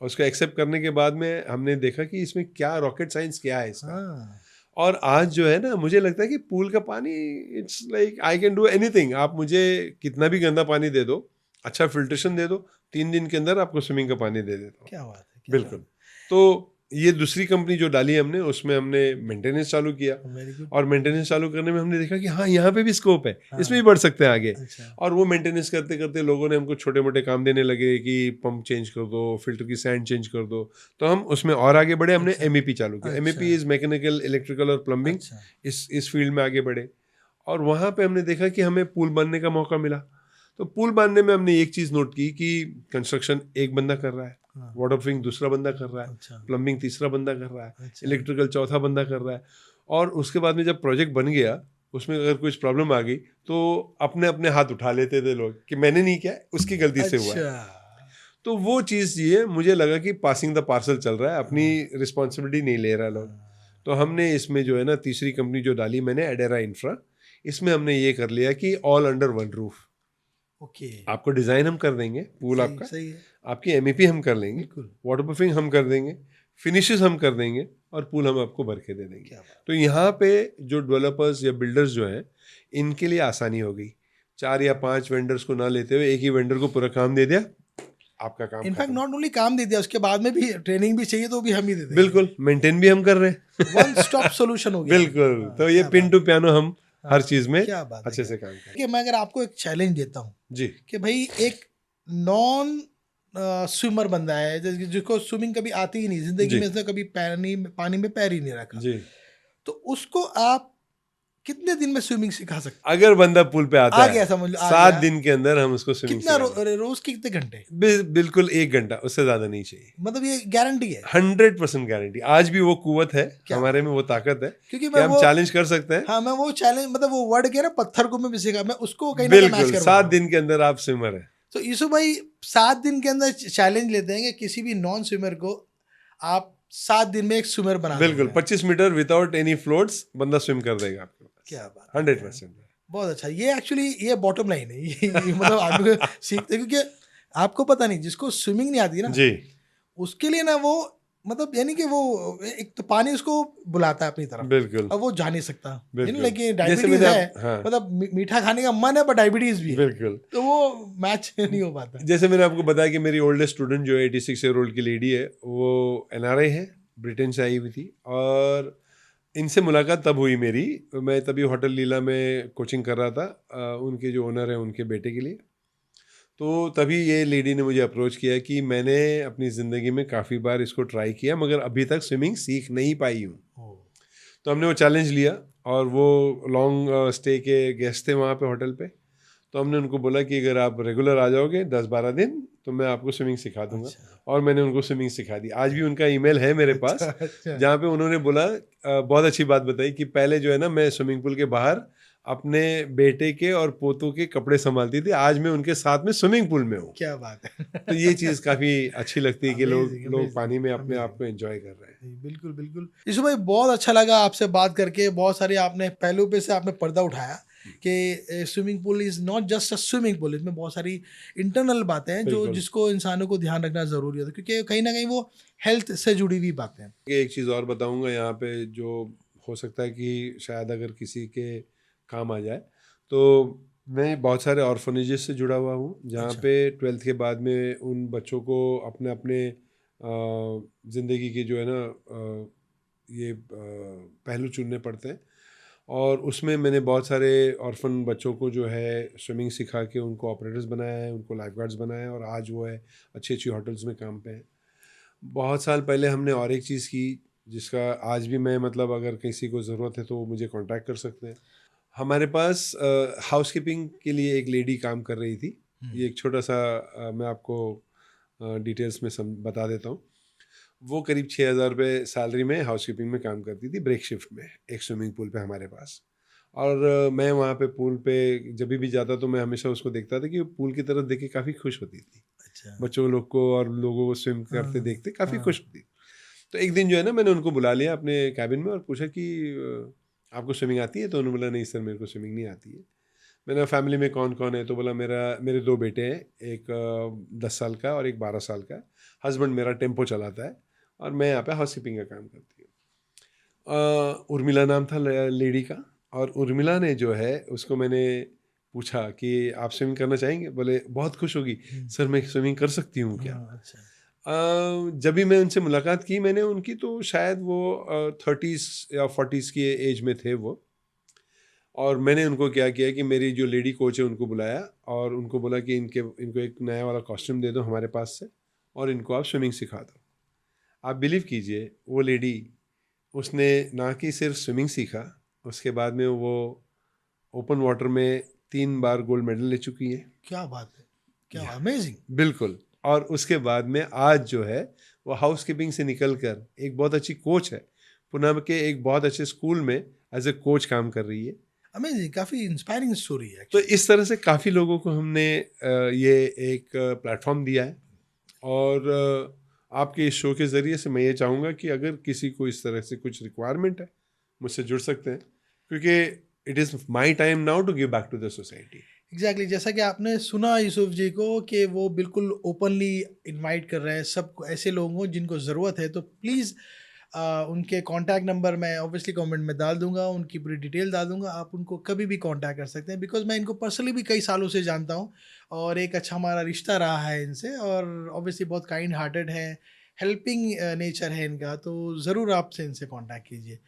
उसको एक्सेप्ट करने के बाद में हमने देखा कि इसमें क्या रॉकेट साइंस क्या है इसका। और आज जो है ना मुझे लगता है कि पूल का पानी it's like I can do anything. आप मुझे कितना भी गंदा पानी दे दो, अच्छा फिल्ट्रेशन दे दो, 3 दिन के अंदर आपको स्विमिंग का पानी दे देता हूँ। क्या बात है, क्या बिल्कुल। तो ये दूसरी कंपनी जो डाली हमने, उसमें हमने मेंटेनेंस चालू किया, वेरी गुड। और मेंटेनेंस चालू करने में हमने देखा कि हाँ, यहाँ पे भी स्कोप है, हाँ। इसमें भी बढ़ सकते हैं आगे। अच्छा। और वो मेंटेनेंस करते करते लोगों ने हमको छोटे मोटे काम देने लगे कि पंप चेंज कर दो, फिल्टर की सैंड चेंज कर दो, तो हम उसमें और आगे बढ़े। हमने अच्छा। MEP चालू किया। अच्छा। MEP इज मैकेनिकल, इलेक्ट्रिकल और प्लम्बिंग। अच्छा। इस फील्ड में आगे बढ़े, और वहाँ पे हमने देखा कि हमें पूल बांधने का मौका मिला। तो पूल बांधने में हमने एक चीज़ नोट की कि कंस्ट्रक्शन एक बंदा कर रहा है, हाँ। वाटर प्रूफिंग दूसरा बंदा कर रहा है, अच्छा। प्लम्बिंग तीसरा बंदा कर रहा है, अच्छा। इलेक्ट्रिकल चौथा बंदा कर रहा है। और उसके बाद में जब प्रोजेक्ट बन गया, उसमें अगर कुछ प्रॉब्लम आ गई तो अपने अपने हाथ उठा लेते थे लोग कि मैंने नहीं किया, उसकी गलती से हुआ है। अच्छा। तो वो चीज़ ये मुझे लगा कि पासिंग द पार्सल चल रहा है, अपनी रिस्पॉन्सिबिलिटी नहीं ले रहा लोग। तो हमने इसमें जो है ना, तीसरी कंपनी जो डाली मैंने, एडेरा इंफ्रा, इसमें हमने ये कर लिया कि all under one roof. Okay. आपको डिज़ाइन हम कर देंगे, पूल सही आपका, सही है। आपकी MEP हम कर लेंगे, बिल्कुल। वाटर प्रूफिंग हम कर देंगे, फिनिशेस हम कर देंगे, और पूल हम आपको भर के दे देंगे। क्या बात। तो यहाँ पे जो डेवलपर्स या बिल्डर्स जो हैं, इनके लिए आसानी हो गई। 4 या 5 वेंडर्स को ना लेते हुए एक ही वेंडर को पूरा काम दे दिया, आपका काम इनफैक्ट खत्म। नॉट ओनली काम दे दिया, उसके बाद में भी ट्रेनिंग भी चाहिए तो भी हम ही दे देंगे। बिल्कुल, मेंटेन भी हम कर रहे हैं। वन स्टॉप सॉल्यूशन हो गया। बिल्कुल। हाँ, तो ये क्या पिन बात टू पियानो हम हाँ, हर चीज़ में क्या बात है, अच्छे क्या से काम करें। कि मैं अगर आपको एक चैलेंज देता हूँ जी कि भाई एक नॉन स्विमर बंदा है, जिसको स्विमिंग कभी आती ही नहीं, जिंदगी जी। में उसने कभी पानी में पैर ही नहीं रखा, जी। तो उसको आप कितने दिन में स्विमिंग सिखा सकते अगर बंदा पुल पे आता आ है, गया, समझ लो, आ 7 गया। दिन के अंदर हम उसको स्विमिंग कितना सिखाएंगे। रोज के कितने घंटे, बिल्कुल 1 घंटा, उससे ज्यादा नहीं चाहिए। मतलब ये गारंटी है? 100% गारंटी। आज भी वो कुव्वत है क्या हमारे में, वो ताकत है क्योंकि कि मैं हम वो चैलेंज कर सकते हैं। हाँ, मैं वो चैलेंज, मतलब वो वर्ड के ना, पत्थर को मैं भी सीखा, मैं उसको कहीं ना कहीं मैच बिल्कुल, करवा 7 दिन के अंदर आप स्विमर है। तो यूसुफ भाई 7 दिन के अंदर चैलेंज लेते हैं कि किसी भी नॉन स्विमर को आप 7 दिन में एक स्विमर बना बिल्कुल, दोगे। 25 मीटर विदाउट एनी फ्लोट्स बंदा स्विम कर देगा आपके पास। क्या बात है, 100%। बहुत अच्छा। ये एक्चुअली ये बॉटम लाइन है, ये मतलब आदमी को सीखते हैं, क्योंकि आपको पता नहीं, जिसको स्विमिंग नहीं आती ना, जी। उसके लिए ना वो, मतलब यानी कि वो एक तो पानी उसको बुलाता है अपनी तरफ, बिल्कुल। अब वो जा नहीं सकता, बिल्कुल। लेकिन जैसे डायबिटीज मैंने है, हाँ। मतलब मीठा खाने का मन है पर डायबिटीज भी है, बिल्कुल। तो वो मैच नहीं हो पाता। जैसे मैंने आपको बताया कि मेरी ओल्डेस्ट स्टूडेंट जो है 86 ईयर ओल्ड की लेडी है, वो NRI है, ब्रिटेन से आई हुई थी, और इनसे मुलाकात तब हुई मेरी, मैं तभी होटल लीला में कोचिंग कर रहा था उनके जो ओनर हैं उनके बेटे के लिए। तो तभी ये लेडी ने मुझे अप्रोच किया कि मैंने अपनी ज़िंदगी में काफ़ी बार इसको ट्राई किया, मगर अभी तक स्विमिंग सीख नहीं पाई हूँ। तो हमने वो चैलेंज लिया, और वो लॉन्ग स्टे के गेस्ट थे वहाँ पे होटल पे। तो हमने उनको बोला कि अगर आप रेगुलर आ जाओगे 10-12 दिन, तो मैं आपको स्विमिंग सिखा दूंगा। अच्छा। और मैंने उनको स्विमिंग सिखा दी। आज भी उनका ईमेल है मेरे पास, अच्छा। जहाँ पे उन्होंने बोला, बहुत अच्छी बात बताई कि पहले जो है ना, मैं स्विमिंग पूल के बाहर अपने बेटे के और पोतों के कपड़े संभालती थी, आज मैं उनके साथ में स्विमिंग पूल में हूँ। क्या बात है। तो ये चीज़ काफ़ी अच्छी लगती है कि लोग Amazing, लोग amazing, पानी में अपने amazing. आप को एंजॉय कर रहे हैं। बिल्कुल बिल्कुल। यीशु भाई बहुत अच्छा लगा आपसे बात करके, बहुत सारे आपने पहलू पे से आपने पर्दा उठाया कि swimming pool is not just a swimming pool, इसमें बहुत सारी इंटरनल बातें हैं जो बिल्कुल। जिसको इंसानों को ध्यान रखना ज़रूरी होता है, क्योंकि कहीं ना कहीं वो हेल्थ से जुड़ी हुई बातें हैं। एक चीज़ और बताऊंगा यहाँ पे, जो हो सकता है कि शायद अगर किसी के काम आ जाए, तो मैं बहुत सारे ऑर्फनेजेस से जुड़ा हुआ हूँ, जहाँ अच्छा। पे 12th के बाद में उन बच्चों को अपने अपने ज़िंदगी के जो है ना ये पहलू चुनने पड़ते हैं, और उसमें मैंने बहुत सारे ऑर्फन बच्चों को जो है स्विमिंग सिखा के उनको ऑपरेटर्स बनाया है, उनको लाइफ गार्ड्स बनाया है, और आज वो है अच्छी अच्छी होटल्स में काम पे हैं। बहुत साल पहले हमने और एक चीज़ की, जिसका आज भी मैं, मतलब अगर किसी को ज़रूरत है तो वो मुझे कांटेक्ट कर सकते हैं। हमारे पास हाउसकीपिंग के लिए एक लेडी काम कर रही थी। ये एक छोटा सा मैं आपको डिटेल्स में बता देता हूँ। वो करीब 6,000 रुपये सैलरी में हाउसकीपिंग में काम करती थी, ब्रेक शिफ्ट में, एक स्विमिंग पूल पे हमारे पास। और मैं वहाँ पे पूल पे जब भी जाता तो मैं हमेशा उसको देखता था कि वो पूल की तरफ देख के काफ़ी खुश होती थी। अच्छा। बच्चों लोग को और लोगों को स्विम करते हाँ, देखते काफ़ी हाँ। खुश होती। तो एक दिन जो है ना, मैंने उनको बुला लिया अपने कैबिन में और पूछा कि आपको स्विमिंग आती है? तो उन्होंने बोला नहीं सर, मेरे को स्विमिंग नहीं आती है। मैंने फैमिली में कौन कौन है? तो बोला मेरे 2 बेटे हैं, एक 10 साल का और एक 12 साल का। हस्बैंड मेरा टेम्पो चलाता है, और मैं यहाँ पे हाउसकीपिंग का काम करती हूँ। उर्मिला नाम था लेडी का, और उर्मिला ने जो है उसको मैंने पूछा कि आप स्विमिंग करना चाहेंगे, बोले बहुत खुश होगी सर, मैं स्विमिंग कर सकती हूँ क्या। जब भी मैं उनसे मुलाकात की मैंने उनकी, तो शायद वो 30s या 40s की एज में थे वो, और मैंने उनको क्या किया कि मेरी जो लेडी कोच है उनको बुलाया और उनको बोला कि इनको एक नया वाला कॉस्ट्यूम दे दो हमारे पास से और इनको आप स्विमिंग सिखा दो। आप बिलीव कीजिए वो लेडी, उसने ना कि सिर्फ स्विमिंग सीखा, उसके बाद में वो ओपन वाटर में 3 बार गोल्ड मेडल ले चुकी है। क्या बात है, क्या अमेजिंग। बिल्कुल। और उसके बाद में आज जो है वो हाउस कीपिंग से निकल कर एक बहुत अच्छी कोच है, पुणे के एक बहुत अच्छे स्कूल में एज ए कोच काम कर रही है। अमेजिंग, काफ़ी इंस्पायरिंग स्टोरी है। तो इस तरह से काफ़ी लोगों को हमने ये एक प्लेटफॉर्म दिया है, और आपके इस शो के ज़रिए से मैं ये चाहूँगा कि अगर किसी को इस तरह से कुछ रिक्वायरमेंट है मुझसे जुड़ सकते हैं, क्योंकि it is my time now to give back to the society. Exactly जैसा कि आपने सुना यूसुफ जी को कि वो बिल्कुल ओपनली इनवाइट कर रहे हैं सब ऐसे लोगों को जिनको ज़रूरत है। तो प्लीज़ उनके कांटेक्ट नंबर मैं ऑब्वियसली कमेंट में डाल दूंगा, उनकी पूरी डिटेल डाल दूंगा, आप उनको कभी भी कांटेक्ट कर सकते हैं। बिकॉज मैं इनको पर्सनली भी कई सालों से जानता हूँ और एक अच्छा हमारा रिश्ता रहा है इनसे, और ऑब्वियसली बहुत काइंड हार्टेड है, हेल्पिंग नेचर है इनका। तो ज़रूर आपसे इनसे कॉन्टैक्ट कीजिए।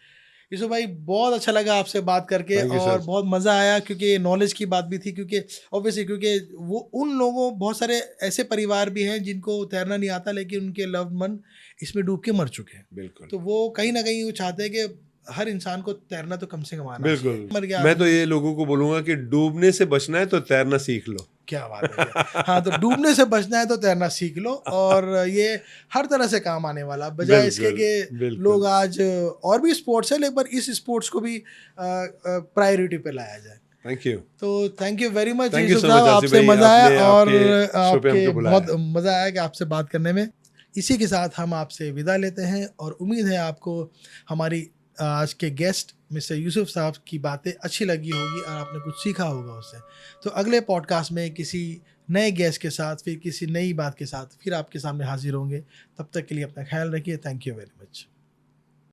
यूसुफ भाई बहुत अच्छा लगा आपसे बात करके और बहुत मज़ा आया, क्योंकि नॉलेज की बात भी थी, क्योंकि ऑब्वियसली क्योंकि वो उन लोगों, बहुत सारे ऐसे परिवार भी हैं जिनको तैरना नहीं आता लेकिन उनके लव्ड वन इसमें डूब के मर चुके हैं। बिल्कुल। तो वो कहीं ना कहीं वो चाहते हैं कि हर इंसान को तैरना तो कम से कम आना चाहिए। बिल्कुल। मैं तो ये लोगों को बोलूँगा कि डूबने से बचना है तो तैरना सीख लो। क्या बात है। हाँ, तो डूबने से बचना है तो तैरना सीख लो, और ये हर तरह से काम आने वाला, बजाय इसके कि लोग आज और भी स्पोर्ट्स है लेकिन इस स्पोर्ट्स को भी प्रायोरिटी पे लाया जाए। Thank you. तो thank you very much Thank you so Yusuf साहब, much, आपसे आसिफ भाई, मज़ा आया और शो पे आपके हमको बुलाया। बहुत मज़ा आया कि आपसे बात करने में। इसी के साथ हम आपसे विदा लेते हैं और उम्मीद है आपको हमारी आज के गेस्ट मिस्टर यूसुफ साहब की बातें अच्छी लगी होगी और आपने कुछ सीखा होगा उससे। तो अगले पॉडकास्ट में किसी नए गेस्ट के साथ, फिर किसी नई बात के साथ फिर आपके सामने हाजिर होंगे। तब तक के लिए अपना ख्याल रखिए। Thank you very much.